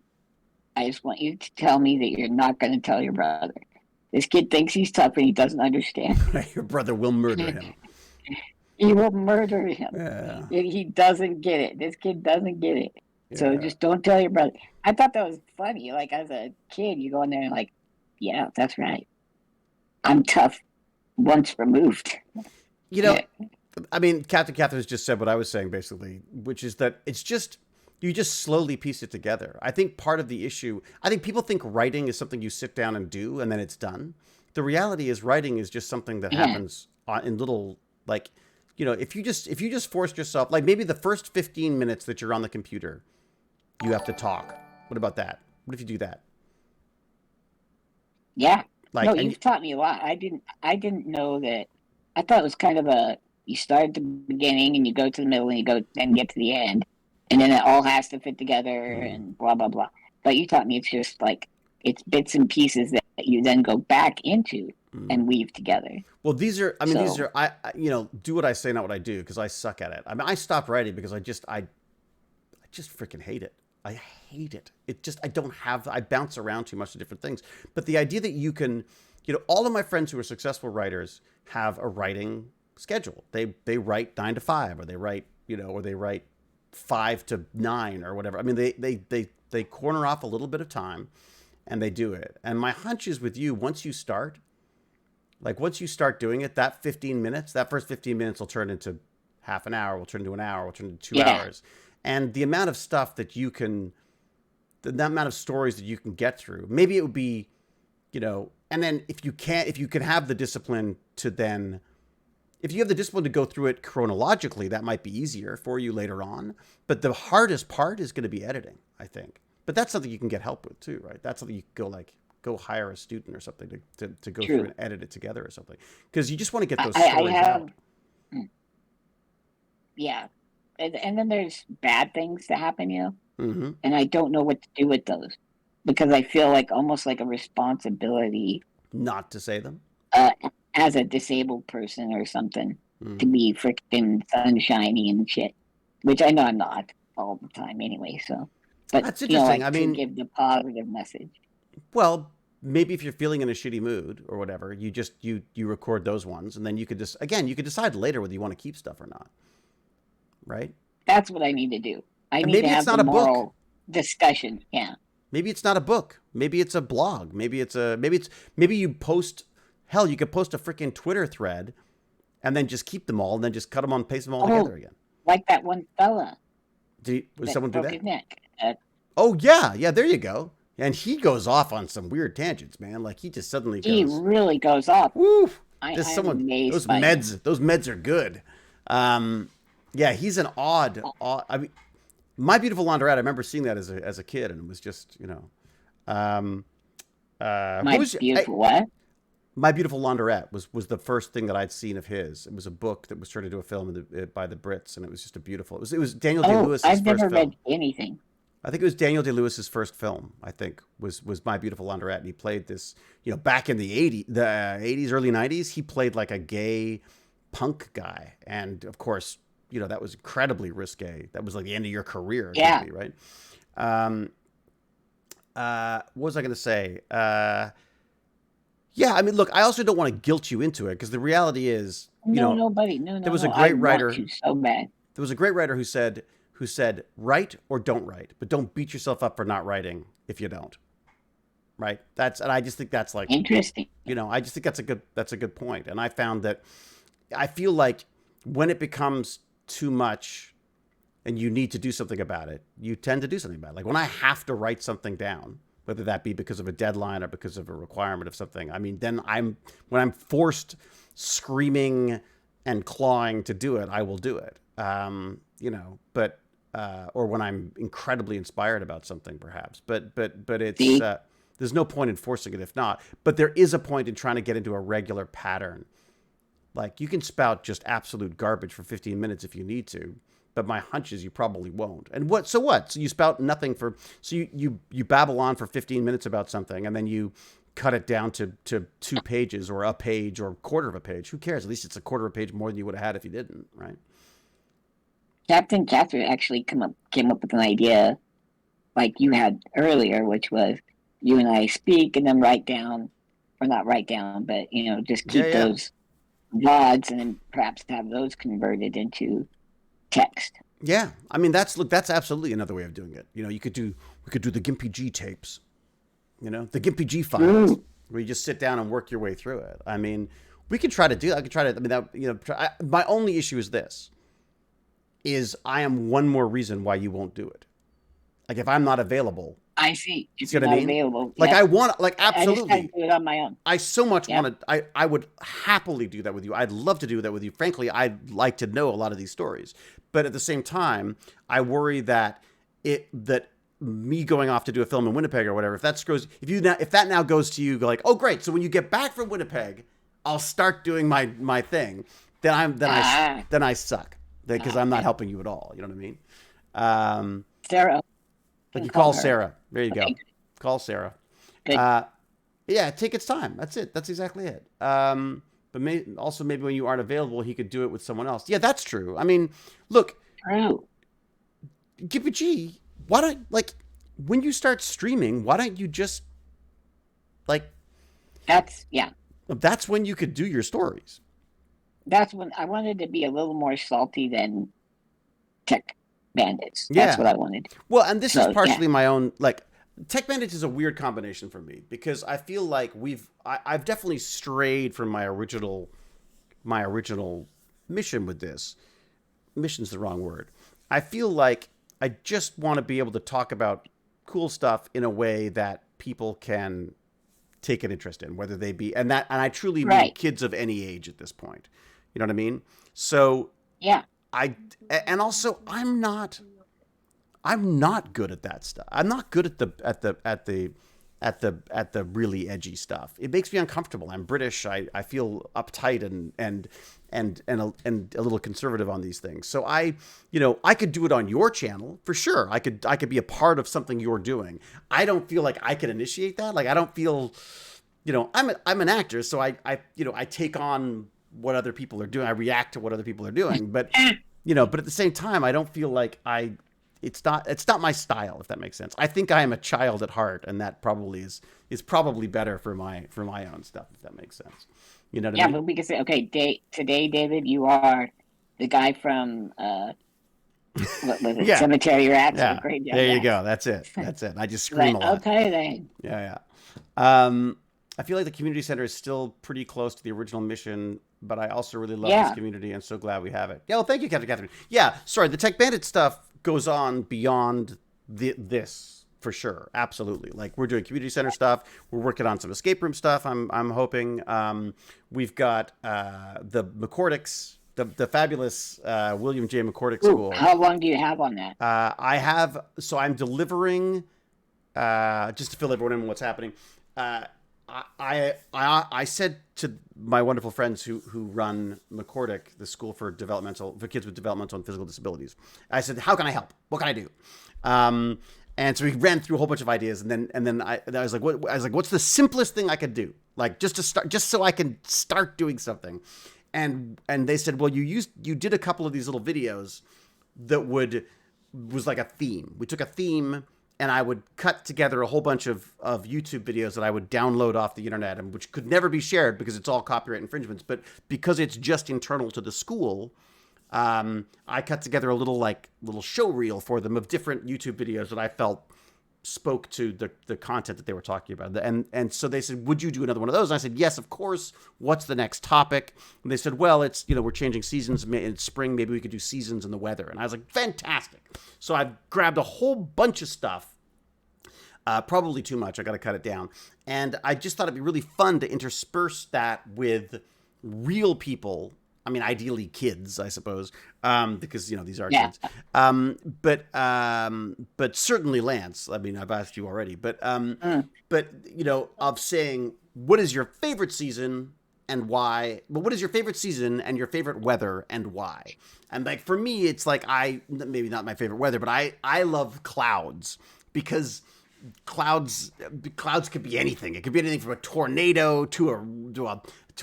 I just want you to tell me that you're not going to tell your brother. This kid thinks he's tough and he doesn't understand. Your brother will murder him. He will murder him. Yeah. He doesn't get it. This kid doesn't get it. Yeah. So just don't tell your brother." I thought that was funny. Like as a kid, you go in there and like, yeah, that's right. I'm tough once removed. You know, I mean, Captain Catherine's just said what I was saying, basically, which is that it's just, you just slowly piece it together. I think part of the issue, I think people think writing is something you sit down and do and then it's done. The reality is writing is just something that happens in little, like, you know, if you just forced yourself, like maybe the first 15 minutes that you're on the computer, you have to talk. What about that? What if you do that? Yeah. Like, no, you've taught me a lot. I didn't know that. I thought it was kind of you start at the beginning and you go to the middle and you go and get to the end. And then it all has to fit together and blah, blah, blah. But you taught me it's just like, it's bits and pieces that you then go back into and weave together. Well, these are, I you know, do what I say, not what I do, because I suck at it. I mean, I stopped writing because I just freaking hate it. I hate it. I bounce around too much to different things. But the idea that you can, you know, all of my friends who are successful writers have a writing schedule. They write 9 to 5, or they write, you know, or they write 5 to 9 or whatever. I mean, they corner off a little bit of time and they do it. And my hunch is with you, once you start doing it, that 15 minutes, that first 15 minutes will turn into half an hour, will turn into an hour, will turn into 2 hours. And the amount of stuff that you can, the amount of stories that you can get through, maybe it would be, you know, and then if you can have the discipline to then, if you have the discipline to go through it chronologically, that might be easier for you later on. But the hardest part is going to be editing, I think. But that's something you can get help with too, right? That's something you can go hire a student or something to go through and edit it together or something. Because you just want to get those stories out. Yeah. And then there's bad things that happen, you know? And I don't know what to do with those. Because I feel like almost like a responsibility. Not to say them? As a disabled person or something. To be freaking sunshiny and shit. Which I know I'm not all the time anyway, so. But that's interesting. I mean, to give the positive message. Well, maybe if you're feeling in a shitty mood or whatever, you just you record those ones, and then you could just, again, you could decide later whether you want to keep stuff or not. Right? That's what I need to do. I need to have the moral discussion. Yeah. Maybe it's not a book. Maybe it's a blog. Maybe you post, hell, you could post a freaking Twitter thread and then just keep them all and then just cut them on, paste them all together again. Like that one fella. Would someone do that? His neck. Oh yeah. Yeah. There you go. And he goes off on some weird tangents, man. Like he just suddenly goes. He really goes off. Woo! I'm Those amazed by him. meds are good. Yeah, he's an odd. I mean, My Beautiful Laundrette. I remember seeing that as a kid, and it was just what My was beautiful what? My Beautiful Laundrette was the first thing that I'd seen of his. It was a book that was turned into a film by the Brits, and it was just a beautiful. It was Daniel Day Oh, Lewis's I've first never film. read anything. I think it was Daniel Day Lewis's first film. I think was My Beautiful Laundrette, and he played this. Back in the 80s, early 90s, he played like a gay punk guy, and of course, that was incredibly risque. That was like the end of your career, Yeah. basically, right? Um, what was I going to say? Yeah, I mean, look, I also don't want to guilt you into it because the reality is, No, nobody. No, there no, was a no. I great want writer. to so bad. There was a great writer who said, write or don't write, but don't beat yourself up for not writing if you don't. Right? And I just think that's like, Interesting. I just think that's a good point. And I found that I feel like when it becomes too much and you need to do something about it, you tend to do something about it. Like when I have to write something down, whether that be because of a deadline or because of a requirement of something, I mean, then when I'm forced screaming and clawing to do it, I will do it. But or when I'm incredibly inspired about something, perhaps. But it's See? there's no point in forcing it if not. But there is a point in trying to get into a regular pattern. Like you can spout just absolute garbage for 15 minutes if you need to, but my hunch is you probably won't. And what? So you spout nothing so you babble on for 15 minutes about something, and then you cut it down to 2 pages or a page or a quarter of a page. Who cares? At least it's a quarter of a page more than you would have had if you didn't, right? Captain Catherine actually came up with an idea like you had earlier, which was you and I speak and then write down, or not write down, but just keep those VODs and then perhaps have those converted into text. Yeah, I mean that's absolutely another way of doing it. We could do the Gimpy G tapes, the Gimpy G files, where you just sit down and work your way through it. I mean, we could try to do. I could try to. I mean, my only issue is this: I am one more reason why you won't do it. Like if I'm not available. I see. If you're not available. Like yeah. I want, like absolutely. I just gotta do it on my own. I so much want to. I would happily do that with you. I'd love to do that with you. Frankly, I'd like to know a lot of these stories. But at the same time, I worry that me going off to do a film in Winnipeg or whatever, if that now goes to you, like, oh great, so when you get back from Winnipeg, I'll start doing my thing. Then I suck because I'm not helping you at all. You know what I mean? Sarah. Like you call Sarah. There you go. Call Sarah. Good. Yeah, take its time. That's it. That's exactly it. But maybe when you aren't available, he could do it with someone else. Yeah, that's true. I mean, look. True. Give a G. Why don't when you start streaming? Why don't you just That's when you could do your stories. That's when I wanted to be a little more salty than Tech Bandits. That's what I wanted. Well, and this is partially my own, Tech Bandits is a weird combination for me because I feel like I've definitely strayed from my original mission with this. Mission's the wrong word. I feel like I just want to be able to talk about cool stuff in a way that people can take an interest in, whether they be, and I truly mean kids of any age at this point. You know what I mean? So yeah. And also I'm not good at that stuff. I'm not good at the really edgy stuff. It makes me uncomfortable. I'm British. I feel uptight and a little conservative on these things. So I could do it on your channel for sure. I could be a part of something you're doing. I don't feel like I can initiate that. Like I don't feel, I'm an actor, so I take on what other people are doing. I react to what other people are doing, but but at the same time, I don't feel like it's not my style, if that makes sense. I think I am a child at heart, and that probably is probably better for my own stuff, if that makes sense. You know what I mean? Yeah, but we can say, okay, today, David, you are the guy from what was it? Cemetery Rats. Yeah. There you go. That's it. I just scream a lot. Okay, then. Yeah. I feel like the community center is still pretty close to the original mission, but I also really love this community and so glad we have it. Yeah, well, thank you, Captain Catherine. Yeah, sorry, the Tech Bandit stuff goes on beyond this for sure. Absolutely. Like we're doing community center stuff. We're working on some escape room stuff. I'm hoping. We've got the McCordics the fabulous William J. McCordick Ooh, School. how long do you have on that? I'm delivering, just to fill everyone in on what's happening. I said to my wonderful friends who run McCordick, the school for kids with developmental and physical disabilities, I said, how can I help? What can I do? And so we ran through a whole bunch of ideas, and then I was like, what's the simplest thing I could do? Like just to start, just so I can start doing something. And they said, well, you did a couple of these little videos that was like a theme. We took a theme, and I would cut together a whole bunch of YouTube videos that I would download off the internet, and which could never be shared because it's all copyright infringements. But because it's just internal to the school, I cut together a little show reel for them of different YouTube videos that I felt spoke to the content that they were talking about. And so they said, would you do another one of those? And I said, yes, of course. What's the next topic? And they said, well, it's, we're changing seasons. It's spring. Maybe we could do seasons and the weather. And I was like, fantastic. So I grabbed a whole bunch of stuff, probably too much. I got to cut it down. And I just thought it'd be really fun to intersperse that with real people. I mean, ideally kids, I suppose, because these are kids. But certainly Lance. I mean, I've asked you already, but of saying, what is your favorite season and why? But what is your favorite season and your favorite weather and why? And like for me, it's like maybe not my favorite weather, but I love clouds because clouds could be anything. It could be anything from a tornado to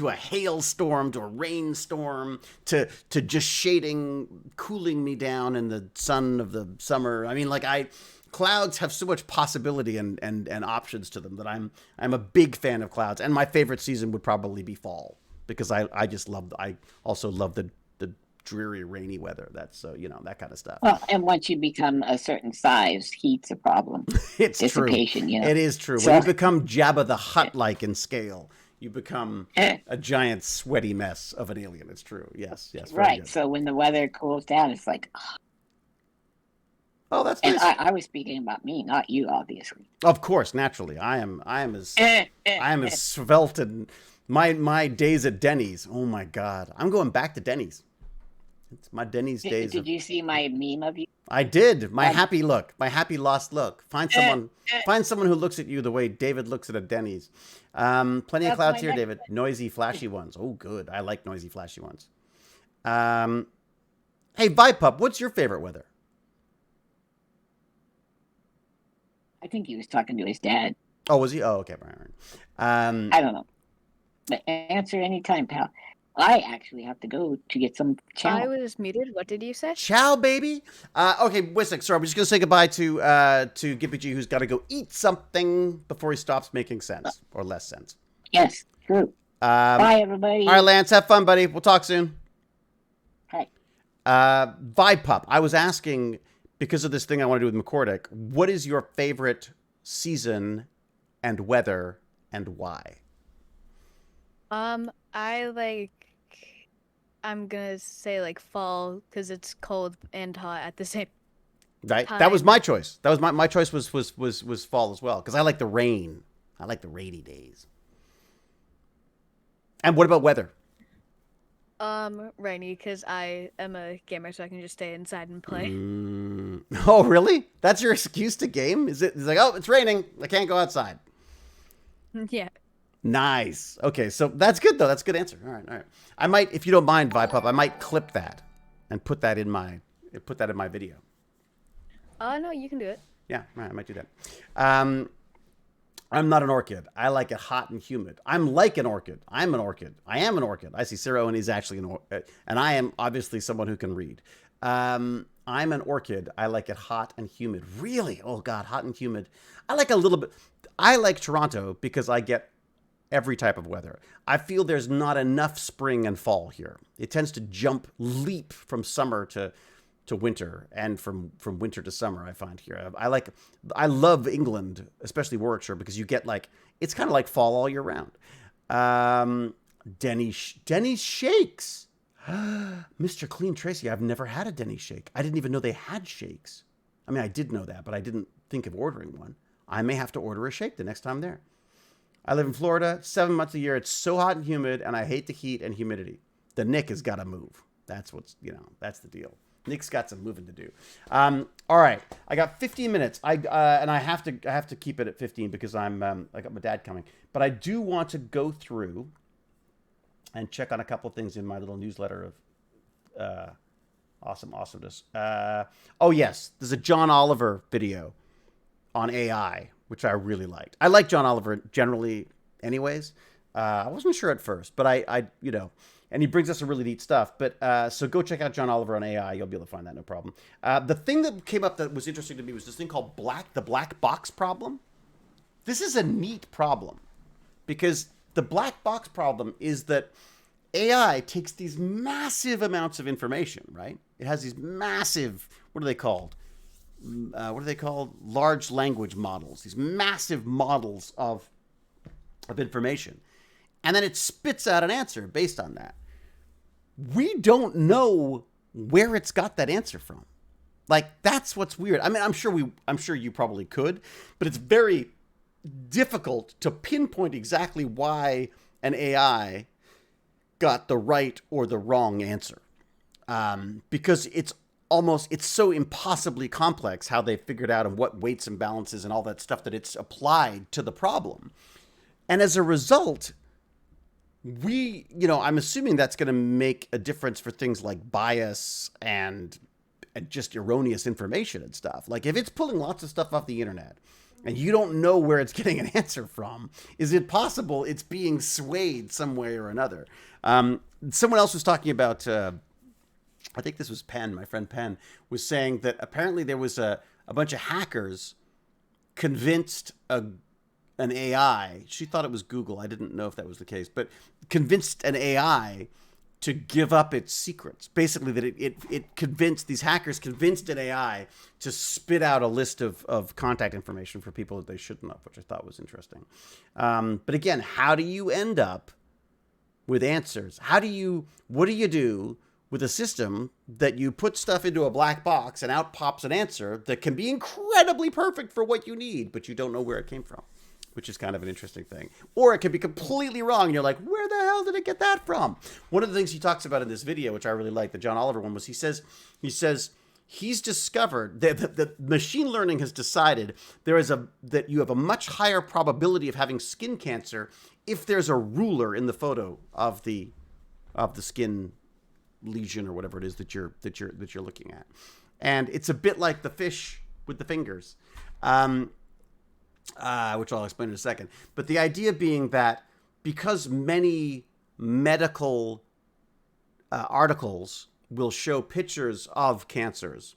a hailstorm, to a rainstorm, to just shading, cooling me down in the sun of the summer. I mean, clouds have so much possibility and options to them that I'm a big fan of clouds. And my favorite season would probably be fall because I also love the dreary, rainy weather. That's that kind of stuff. Well, and once you become a certain size, heat's a problem. It's dissipation, true. It is true. When you become Jabba the Hutt-like in scale, you become a giant sweaty mess of an alien. It's true. Yes. Right. Good. So when the weather cools down, it's like, oh, that's and nice. I was speaking about me, not you, obviously. Of course, naturally. I am as svelte, and my days at Denny's. Oh my God, I'm going back to Denny's. It's my Denny's days. Did you see my meme of you? I did. My happy look, my happy lost look. Find someone who looks at you the way David looks at a Denny's. Plenty of clouds here, David. Noisy, flashy ones. Oh, good. I like noisy, flashy ones. Hey, Vipup, what's your favorite weather? I think he was talking to his dad. Oh, was he? Oh, okay. I don't know. But answer anytime, pal. I actually have to go to get some chow. I was muted. What did you say? Chow, baby. Okay, Wisnik, sorry, we're just gonna say goodbye to Gippy G, who's got to go eat something before he stops making sense or less sense. Yes, true. Bye, everybody. All right, Lance, have fun, buddy. We'll talk soon. Hi. Vipup, I was asking because of this thing I want to do with McCordick. What is your favorite season and weather, and why? I'm gonna say fall because it's cold and hot at the same Right. time. That was my choice. That was my choice was fall as well because I like the rain. I like the rainy days. And what about weather? Rainy because I am a gamer, so I can just stay inside and play. Oh, really? That's your excuse to game? It's like, oh, it's raining. I can't go outside. Yeah. Nice. Okay, so that's good though. That's a good answer. All right. I might, if you don't mind, Vipup, I might clip that and put that in my video. No, you can do it. Yeah, all right, I might do that. I'm not an orchid. I like it hot and humid. I'm like an orchid. I'm an orchid. I am an orchid. I see Sarah Owen is actually an orchid, and I am obviously someone who can read. I'm an orchid. I like it hot and humid. Really? Oh God, hot and humid. I like a little bit. I like Toronto because I get every type of weather. I feel there's not enough spring and fall here. It tends to leap from summer to winter and from winter to summer. I find here. I love England, especially Warwickshire, because you get it's kind of like fall all year round. Denny's shakes. Mr. Clean Tracy, I've never had a Denny's shake. I didn't even know they had shakes. I mean, I did know that, but I didn't think of ordering one. I may have to order a shake the next time there. I live in Florida, 7 months a year. It's so hot and humid, and I hate the heat and humidity. The Nick has got to move. That's what's, that's the deal. Nick's got some moving to do. All right, I got 15 minutes. And I have to keep it at 15 because I got my dad coming. But I do want to go through and check on a couple of things in my little newsletter of awesomeness. Oh yes, there's a John Oliver video on AI, which I really liked. I like John Oliver generally, anyways. I wasn't sure at first, but I and he brings us some really neat stuff. But so go check out John Oliver on AI. You'll be able to find that, no problem. The thing that came up that was interesting to me was this thing called the black box problem. This is a neat problem because the black box problem is that AI takes these massive amounts of information, right? It has these massive, what are they called? Large language models. These massive models of information. And then it spits out an answer based on that. We don't know where it's got that answer from. Like, that's what's weird. I mean, I'm sure you probably could, but it's very difficult to pinpoint exactly why an AI got the right or the wrong answer. Because it's so impossibly complex how they figured out and what weights and balances and all that stuff that it's applied to the problem. And as a result, I'm assuming that's going to make a difference for things like bias and just erroneous information and stuff. Like if it's pulling lots of stuff off the internet and you don't know where it's getting an answer from, is it possible it's being swayed some way or another? Someone else was talking about, I think this was Penn, my friend Penn, was saying that apparently there was a bunch of hackers convinced an AI, she thought it was Google, I didn't know if that was the case, but convinced an AI to give up its secrets. Basically that these hackers convinced an AI to spit out a list of contact information for people that they shouldn't have, which I thought was interesting. But again, how do you end up with answers? What do you do with a system that you put stuff into a black box and out pops an answer that can be incredibly perfect for what you need, but you don't know where it came from? Which is kind of an interesting thing. Or it could be completely wrong. And you're like, where the hell did it get that from? One of the things he talks about in this video, which I really like, the John Oliver one, was he says he's discovered that machine learning has decided that you have a much higher probability of having skin cancer if there's a ruler in the photo of the skin lesion or whatever it is that you're looking at. And it's a bit like the fish with the fingers. Which I'll explain in a second. But the idea being that because many medical articles will show pictures of cancers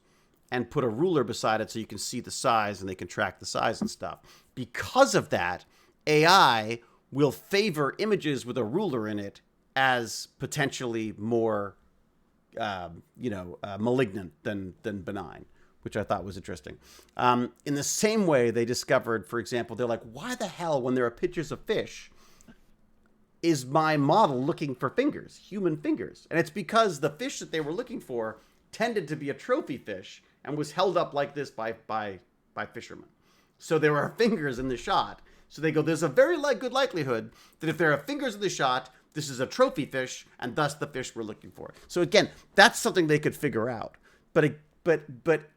and put a ruler beside it so you can see the size and they can track the size and stuff. Because of that, AI will favor images with a ruler in it as potentially more, malignant than benign, which I thought was interesting. In the same way, they discovered, for example, they're like, why the hell, when there are pictures of fish, is my model looking for fingers, human fingers? And it's because the fish that they were looking for tended to be a trophy fish and was held up like this by fishermen. So there are fingers in the shot. So they go, there's a very good likelihood that if there are fingers in the shot, this is a trophy fish, and thus the fish we're looking for. So again, that's something they could figure out. But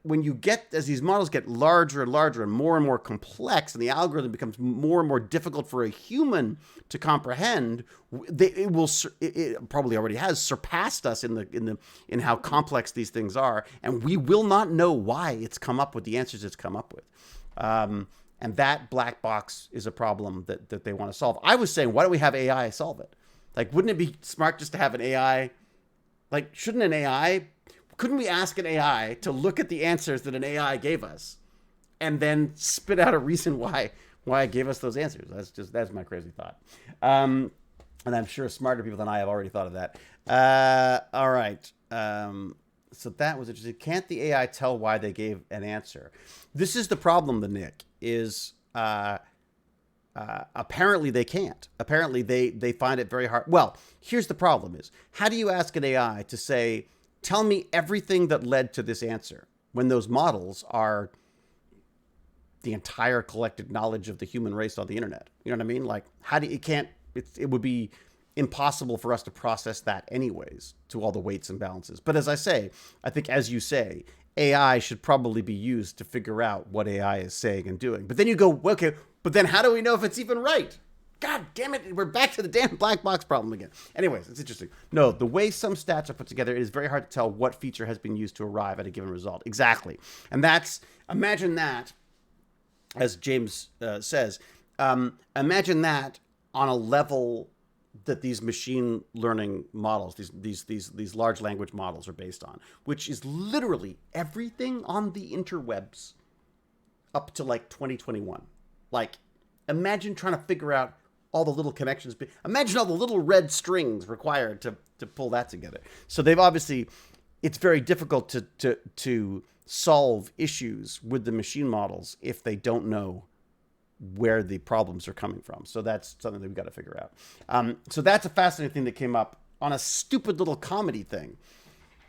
when you as these models get larger and larger and more complex, and the algorithm becomes more and more difficult for a human to comprehend, it probably already has surpassed us in how complex these things are, and we will not know why it's come up with the answers it's come up with. And that black box is a problem that they want to solve. I was saying, why don't we have AI solve it? Like, wouldn't it be smart just to have an AI? Like, couldn't we ask an AI to look at the answers that an AI gave us and then spit out a reason why it gave us those answers? That's my crazy thought. And I'm sure smarter people than I have already thought of that. All right. So that was interesting. Can't the AI tell why they gave an answer? This is the problem, Nick, is apparently they can't. Apparently they find it very hard. Well, here's the problem is, how do you ask an AI to say, tell me everything that led to this answer, when those models are the entire collected knowledge of the human race on the internet? You know what I mean? Like, it would be impossible for us to process that anyways, to all the weights and balances. But as I say, I think, as you say, AI should probably be used to figure out what AI is saying and doing. But then you go, okay, but then how do we know if it's even right? God damn it, we're back to the damn black box problem again. Anyways, it's interesting. No, the way some stats are put together, it is very hard to tell what feature has been used to arrive at a given result. Exactly. And that's, imagine that, as James says, imagine that on a level that these machine learning models, these large language models are based on, which is literally everything on the interwebs up to like 2021. Like, imagine trying to figure out all the little connections. Imagine all the little red strings required to pull that together. So they've obviously, it's very difficult to solve issues with the machine models if they don't know where the problems are coming from. So that's something that we've got to figure out. So that's a fascinating thing that came up on a stupid little comedy thing.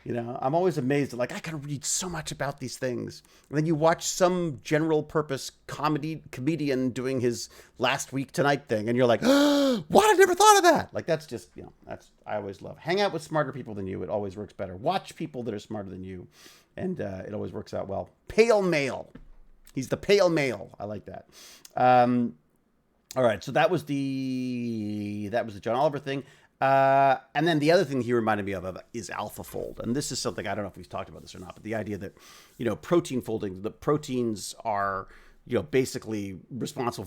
You know, I'm always amazed at, like, I can read so much about these things. And then you watch some general purpose comedian doing his last week tonight thing, and you're like, oh, what? I never thought of that. Like, that's just, you know, I always love. Hang out with smarter people than you. It always works better. Watch people that are smarter than you, and it always works out well. Pale male. He's the pale male. I like that. All right, so that was the John Oliver thing. And then the other thing he reminded me of is AlphaFold. And this is something, I don't know if we've talked about this or not, but the idea that, you know, protein folding, the proteins are, you know, basically responsible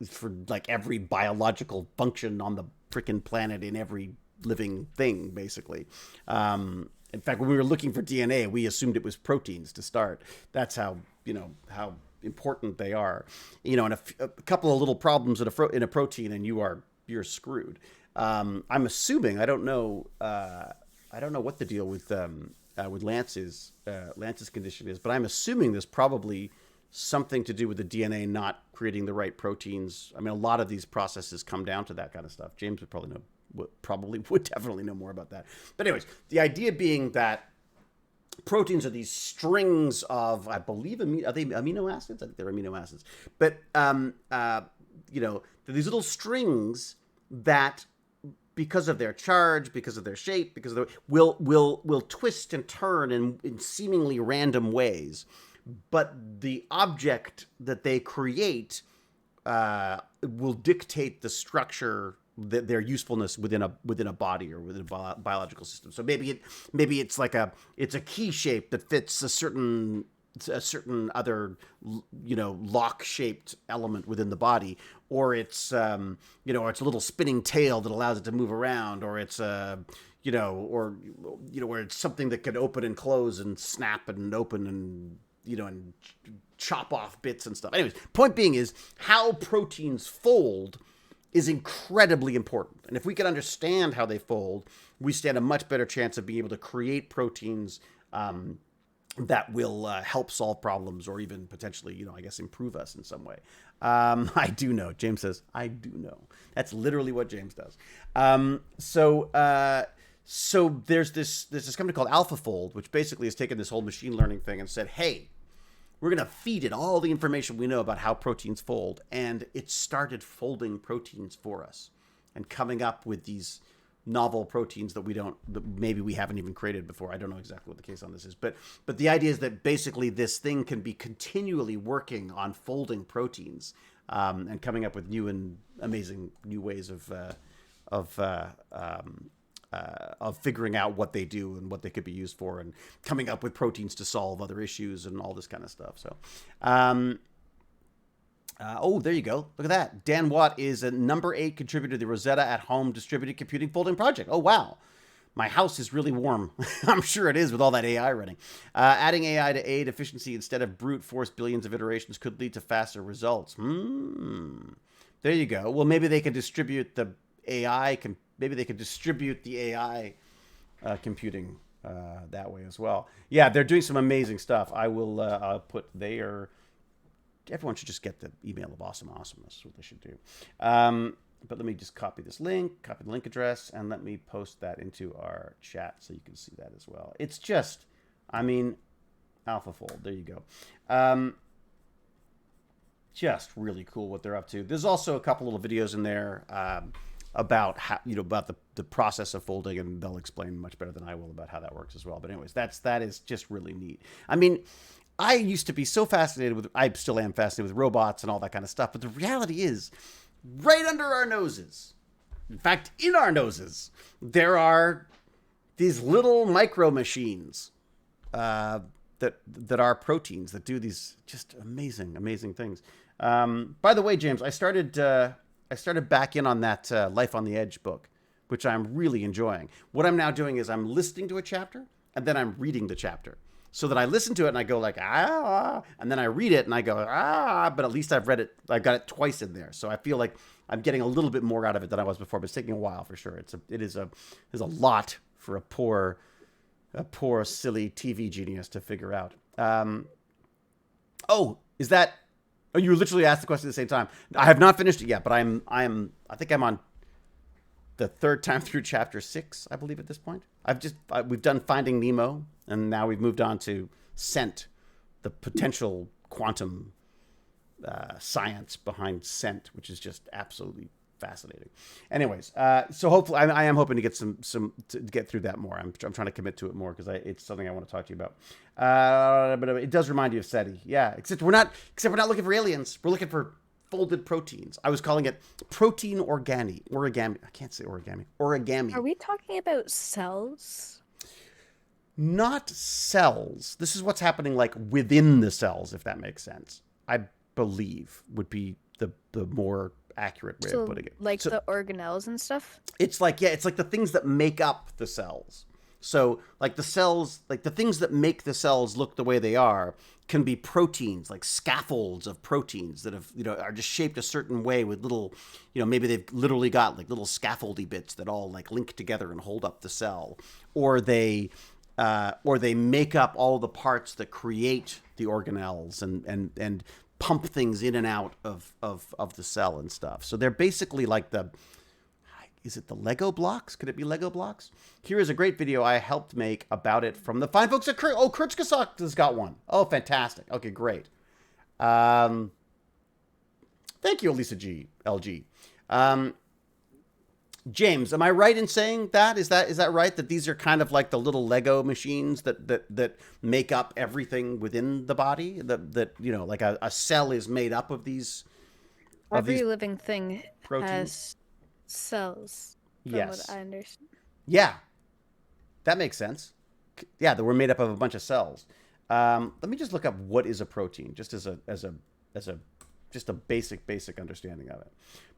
for like every biological function on the freaking planet in every living thing, basically. In fact, when we were looking for DNA, we assumed it was proteins to start. That's how, you know, how important they are. You know, and a couple of little problems in a protein and you're screwed. I'm assuming, I don't know what the deal with Lance's condition is, but I'm assuming there's probably something to do with the DNA not creating the right proteins. I mean, a lot of these processes come down to that kind of stuff. James would probably would definitely know more about that. But anyways, the idea being that proteins are these strings of, I believe, are they amino acids? I think they're amino acids. But, you know, they're these little strings that, because of their charge, because of their shape, because of will twist and turn in seemingly random ways. But the object that they create will dictate the structure, their usefulness within a body or within a biological system. So maybe it's like it's a key shape that fits a certain other, you know, lock shaped element within the body, or it's you know, or it's a little spinning tail that allows it to move around, or it's you know, or you know, where it's something that can open and close and snap and open and, you know, and chop off bits and stuff. Anyways, point being is how proteins fold is incredibly important. And if we can understand how they fold, we stand a much better chance of being able to create proteins that will help solve problems, or even potentially, you know, I guess, improve us in some way. I do know. James says, I do know. That's literally what James does. So there's this company called AlphaFold, which basically has taken this whole machine learning thing and said, hey, we're going to feed it all the information we know about how proteins fold. And it started folding proteins for us and coming up with these novel proteins that maybe we haven't even created before. I don't know exactly what the case on this is, but the idea is that basically this thing can be continually working on folding proteins and coming up with new and amazing new ways of figuring out what they do and what they could be used for, and coming up with proteins to solve other issues and all this kind of stuff. So, oh, there you go. Look at that. Dan Watt is a number 8 contributor to the Rosetta at Home Distributed Computing Folding Project. Oh, wow. My house is really warm. I'm sure it is with all that AI running. Adding AI to aid efficiency instead of brute force billions of iterations could lead to faster results. There you go. Well, maybe they can distribute the AI. Maybe they could distribute the AI computing that way as well. Yeah, they're doing some amazing stuff. I will I'll put their... Everyone should just get the email of Awesome Awesomeness. That's what they should do. But let me just copy this link, copy the link address, and let me post that into our chat so you can see that as well. It's just, I mean, AlphaFold. There you go. Just really cool what they're up to. There's also a couple little videos in there about how, about the process of folding, and they'll explain much better than I will about how that works as well. But anyways, that is just really neat. I mean, I used to be so fascinated with, I still am fascinated with robots and all that kind of stuff, but the reality is, right under our noses, in fact, in our noses, there are these little micro machines that are proteins that do these just amazing things. By the way, James, I started back in on that Life on the Edge book, which I'm really enjoying. What I'm now doing is I'm listening to a chapter and then I'm reading the chapter, so that I listen to it and I go like, and then I read it and I go, but at least I've read it. I've got it twice in there. So I feel like I'm getting a little bit more out of it than I was before, but it's taking a while for sure. There's a lot for a poor, silly TV genius to figure out. You literally asked the question at the same time. I have not finished it yet, but I think I'm on the third time through chapter 6, I believe, at this point. We've done Finding Nemo, and now we've moved on to scent, the potential quantum science behind scent, which is just absolutely fascinating. Anyways, so hopefully, I am hoping to get to get through that more. I'm trying to commit to it more because it's something I want to talk to you about. But it does remind you of SETI, yeah. Except we're not looking for aliens. We're looking for folded proteins. I was calling it protein origami. I can't say origami. Origami. Are we talking about cells? Not cells. This is what's happening like within the cells, if that makes sense. I believe would be the more accurate way of putting it. Like the organelles and stuff? It's like the things that make up the cells. So like the cells, like the things that make the cells look the way they are can be proteins, like scaffolds of proteins that have, are just shaped a certain way with little, maybe they've literally got like little scaffoldy bits that all like link together and hold up the cell, or they make up all the parts that create the organelles and pump things in and out of the cell and stuff. So they're basically like is it the Lego blocks? Could it be Lego blocks? Here is a great video I helped make about it from the fine folks at Kurt. Oh, Kurtzgesagt has got one. Oh, fantastic. Okay, great. Thank you, Elisa G. LG. James, am I right in saying that? Is that right? That these are kind of like the little Lego machines that make up everything within the body? That like a cell is made up of these. Every living thing proteins? Has cells. Yes. What I understand. Yeah. That makes sense. Yeah, that we're made up of a bunch of cells. Let me just look up what is a protein, just as a basic understanding of it.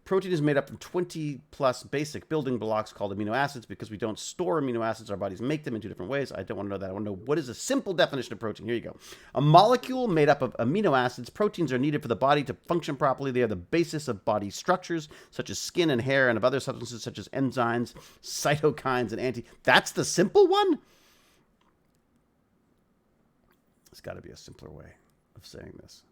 Protein is made up of 20 plus basic building blocks called amino acids. Because we don't store amino acids, our bodies make them in 2 different ways. I don't want to know that. I want to know what is a simple definition of protein. Here you go. A molecule made up of amino acids. Proteins are needed for the body to function properly. They are the basis of body structures, such as skin and hair, and of other substances such as enzymes, cytokines, and That's the simple one? There's got to be a simpler way of saying this.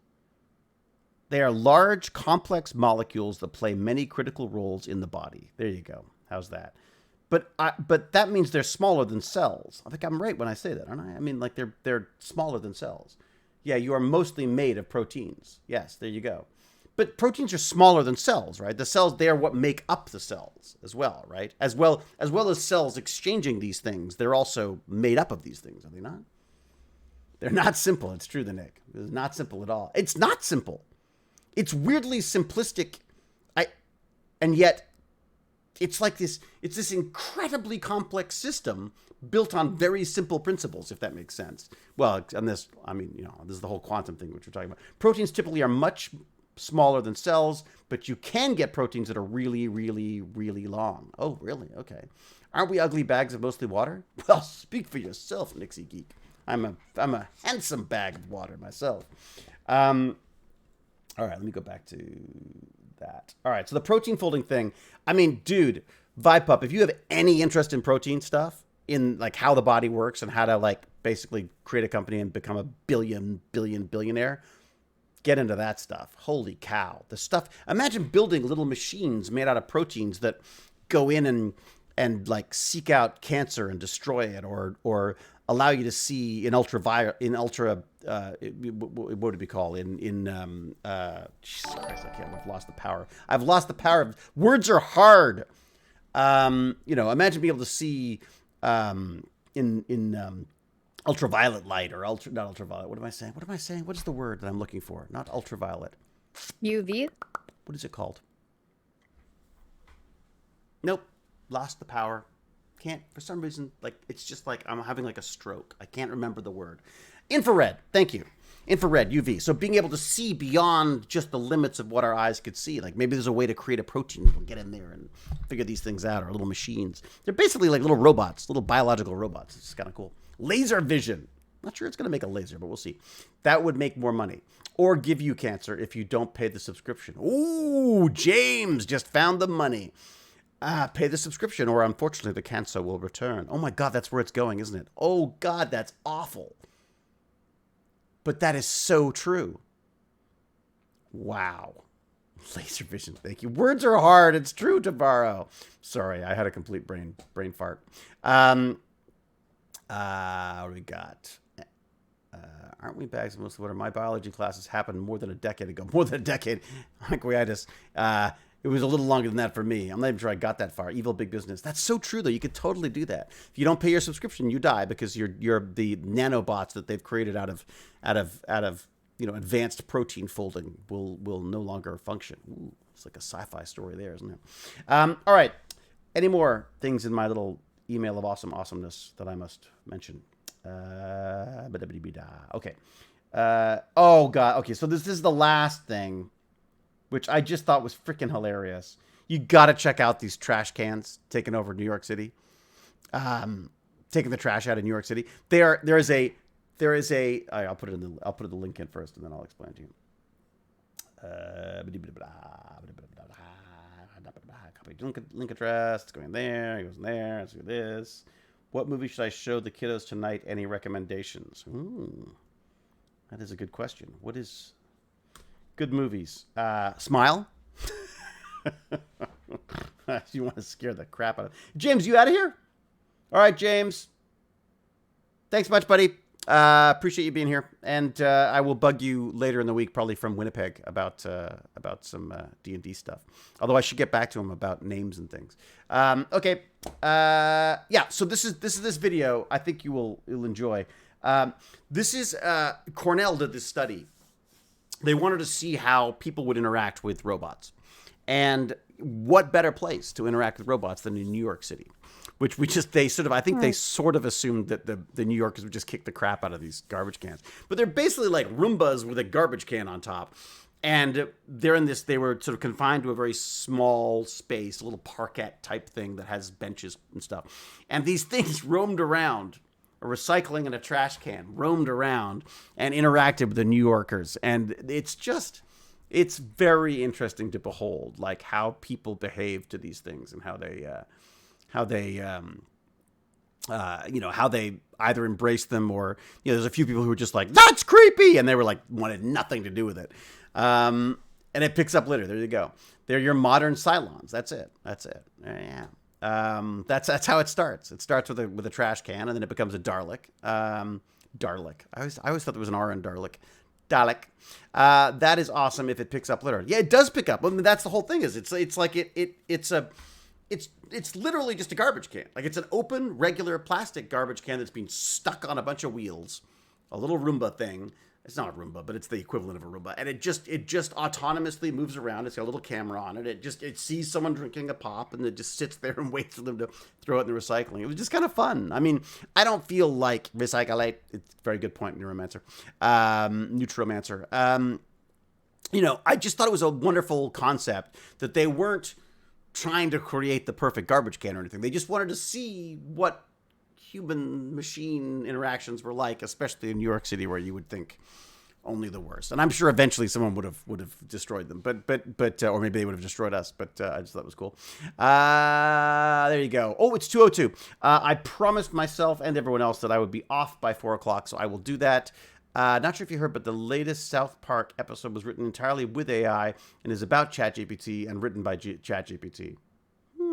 They are large, complex molecules that play many critical roles in the body. There you go. How's that? But that means they're smaller than cells. I think I'm right when I say that, aren't I? I mean, like they're smaller than cells. Yeah, you are mostly made of proteins. Yes, there you go. But proteins are smaller than cells, right? The cells, they are what make up the cells as well, right? As well as cells exchanging these things, they're also made up of these things, are they not? They're not simple. It's true, Nick. It's not simple at all. It's not simple. It's weirdly simplistic, and yet it's like this. It's this incredibly complex system built on very simple principles, if that makes sense. Well, and this, this is the whole quantum thing which we're talking about. Proteins typically are much smaller than cells, but you can get proteins that are really, really, really long. Oh, really? Okay. Aren't we ugly bags of mostly water? Well, speak for yourself, Nixie Geek. I'm a handsome bag of water myself. All right, let me go back to that. All right, so the protein folding thing. I mean, dude, VibePup, if you have any interest in protein stuff, in like how the body works and how to like basically create a company and become a billionaire, get into that stuff. Holy cow. The stuff. Imagine building little machines made out of proteins that go in and like seek out cancer and destroy it, or allow you to see in what would it be called? Sorry, I can't. I've lost the power. I've lost the power of words are hard. Imagine being able to see in ultraviolet light or not ultraviolet. What am I saying? What is the word that I'm looking for? Not ultraviolet. UV? What is it called? Nope. Lost the power. Can't, for some reason, it's just like I'm having a stroke. I can't remember the word. Infrared. Thank you. Infrared, UV. So being able to see beyond just the limits of what our eyes could see. Maybe there's a way to create a protein. You can get in there and figure these things out, or little machines. They're basically like little robots, little biological robots. It's kind of cool. Laser vision. Not sure it's going to make a laser, but we'll see. That would make more money. Or give you cancer if you don't pay the subscription. Ooh, James just found the money. Pay the subscription, or unfortunately the cancer will return. Oh my God, that's where it's going, isn't it? Oh God, that's awful. But that is so true. Wow. Laser vision, thank you. Words are hard. It's true, Tabarro. Sorry, I had a complete brain fart. What do we got? Aren't we bags of most of what my biology classes happened more than a decade ago? More than a decade. Pancreatitis. It was a little longer than that for me. I'm not even sure I got that far. Evil big business. That's so true, though. You could totally do that. If you don't pay your subscription, you die because you're the nanobots that they've created out of advanced protein folding will no longer function. Ooh, it's like a sci-fi story there, isn't it? All right. Any more things in my little email of awesomeness that I must mention? Okay. Oh God. Okay. So this is the last thing, which I just thought was freaking hilarious. You got to check out these trash cans taking over New York City, taking the trash out of New York City. There is a. I'll put the link in first, and then I'll explain to you. Link address. It's going there. It goes in there. Let's do this. What movie should I show the kiddos tonight? Any recommendations? Ooh, that is a good question. What is good movies? Smile. You want to scare the crap out of James? You out of here? All right, James. Thanks much, buddy. Appreciate you being here, and I will bug you later in the week, probably from Winnipeg, about some D&D stuff. Although I should get back to him about names and things. Okay, yeah. So this is this video. I think you'll enjoy. This is Cornell did this study. They wanted to see how people would interact with robots, and what better place to interact with robots than in New York City? Which they sort of assumed that the New Yorkers would just kick the crap out of these garbage cans. But they're basically like Roombas with a garbage can on top. And they were sort of confined to a very small space, a little parquet type thing that has benches and stuff. And these things roamed around, a recycling and a trash can, roamed around and interacted with the New Yorkers. And it's very interesting to behold, like how people behave to these things and how they either embrace them or, there's a few people who are just like, that's creepy. And they were like, wanted nothing to do with it. And it picks up litter. There you go. They're your modern Cylons. That's it. Yeah. That's how it starts. It starts with a trash can, and then it becomes a Dalek. Dalek. I always thought there was an R in Dalek. Dalek. That is awesome if it picks up litter. Yeah, it does pick up. I mean, that's the whole thing. It's literally just a garbage can. Like, it's an open, regular plastic garbage can that's been stuck on a bunch of wheels. A little Roomba thing. It's not a Roomba, but it's the equivalent of a Roomba. And it just autonomously moves around. It's got a little camera on it. It sees someone drinking a pop, and it just sits there and waits for them to throw it in the recycling. It was just kind of fun. I mean, I don't feel like recyclate. It's a very good point, Neuromancer. Neutromancer. I just thought it was a wonderful concept that they weren't trying to create the perfect garbage can or anything. They just wanted to see what human machine interactions were like, especially in New York City, where you would think only the worst. And I'm sure eventually someone would have destroyed them, but or maybe they would have destroyed us. But I just thought it was cool. There you go. Oh, it's 2:02. I promised myself and everyone else that I would be off by 4:00, so I will do that. Not sure if you heard, but the latest South Park episode was written entirely with AI and is about ChatGPT and written by ChatGPT.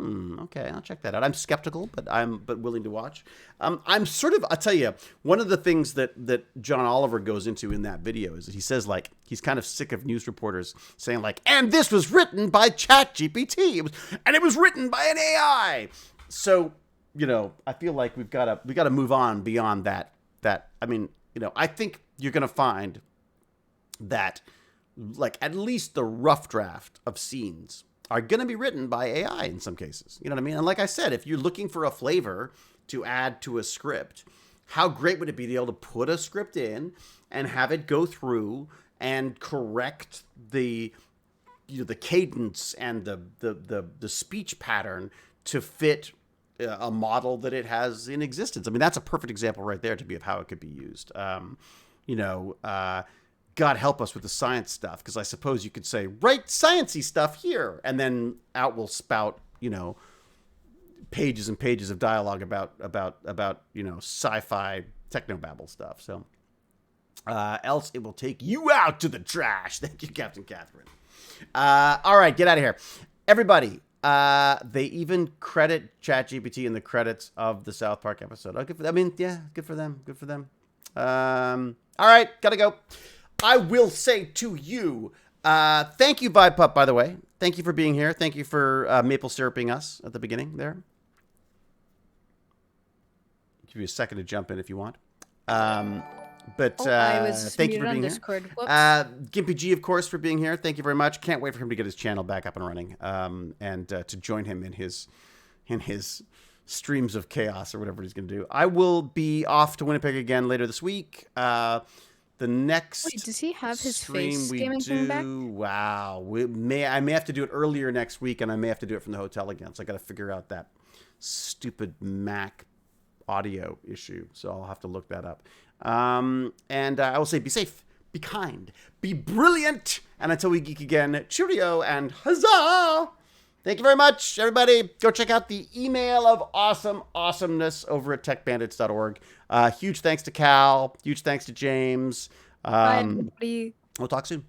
Okay, I'll check that out. I'm skeptical, but willing to watch. I'm sort of, I'll tell you, one of the things that John Oliver goes into in that video is that he says, like, he's kind of sick of news reporters saying, like, and this was written by ChatGPT. It was written by an AI. So, you know, I feel like we gotta move on beyond that. I mean, you know, I think you're gonna find that, like, at least the rough draft of scenes are going to be written by AI in some cases. You know what I mean? And like I said, if you're looking for a flavor to add to a script, how great would it be to be able to put a script in and have it go through and correct the, you know, the cadence and the speech pattern to fit a model that it has in existence. I mean, that's a perfect example right there to be of how it could be used. You know, God help us with the science stuff, because I suppose you could say, write sciencey stuff here, and then out will spout, you know, pages and pages of dialogue about you know, sci-fi technobabble stuff. So else it will take you out to the trash. Thank you, Captain Catherine. All right, get out of here, everybody. They even credit ChatGPT in the credits of the South Park episode. Oh, good for, I mean, yeah, good for them. Good for them. All right, gotta go. I will say to you, thank you, Vibe Pup, by the way. Thank you for being here. Thank you for maple syruping us at the beginning there. Give you a second to jump in if you want. But I was thank you muted for on being Discord. here. Whoops. Gimpy G, of course, for being here. Thank you very much. Can't wait for him to get his channel back up and running, and to join him in his streams of chaos or whatever he's going to do. I will be off to Winnipeg again later this week. The next Wait, does he have his stream face we gaming do, thing back? wow, I may have to do it earlier next week, and I may have to do it from the hotel again. So I got to figure out that stupid Mac audio issue. So I'll have to look that up. And I will say, be safe, be kind, be brilliant, and until we geek again, cheerio and huzzah! Thank you very much, everybody. Go check out the email of awesomeness over at techbandits.org. Huge thanks to Cal. Huge thanks to James. Bye, everybody. We'll talk soon.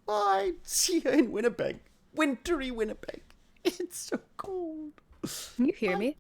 Bye. See you in Winnipeg. Wintry Winnipeg. It's so cold. Can you hear me?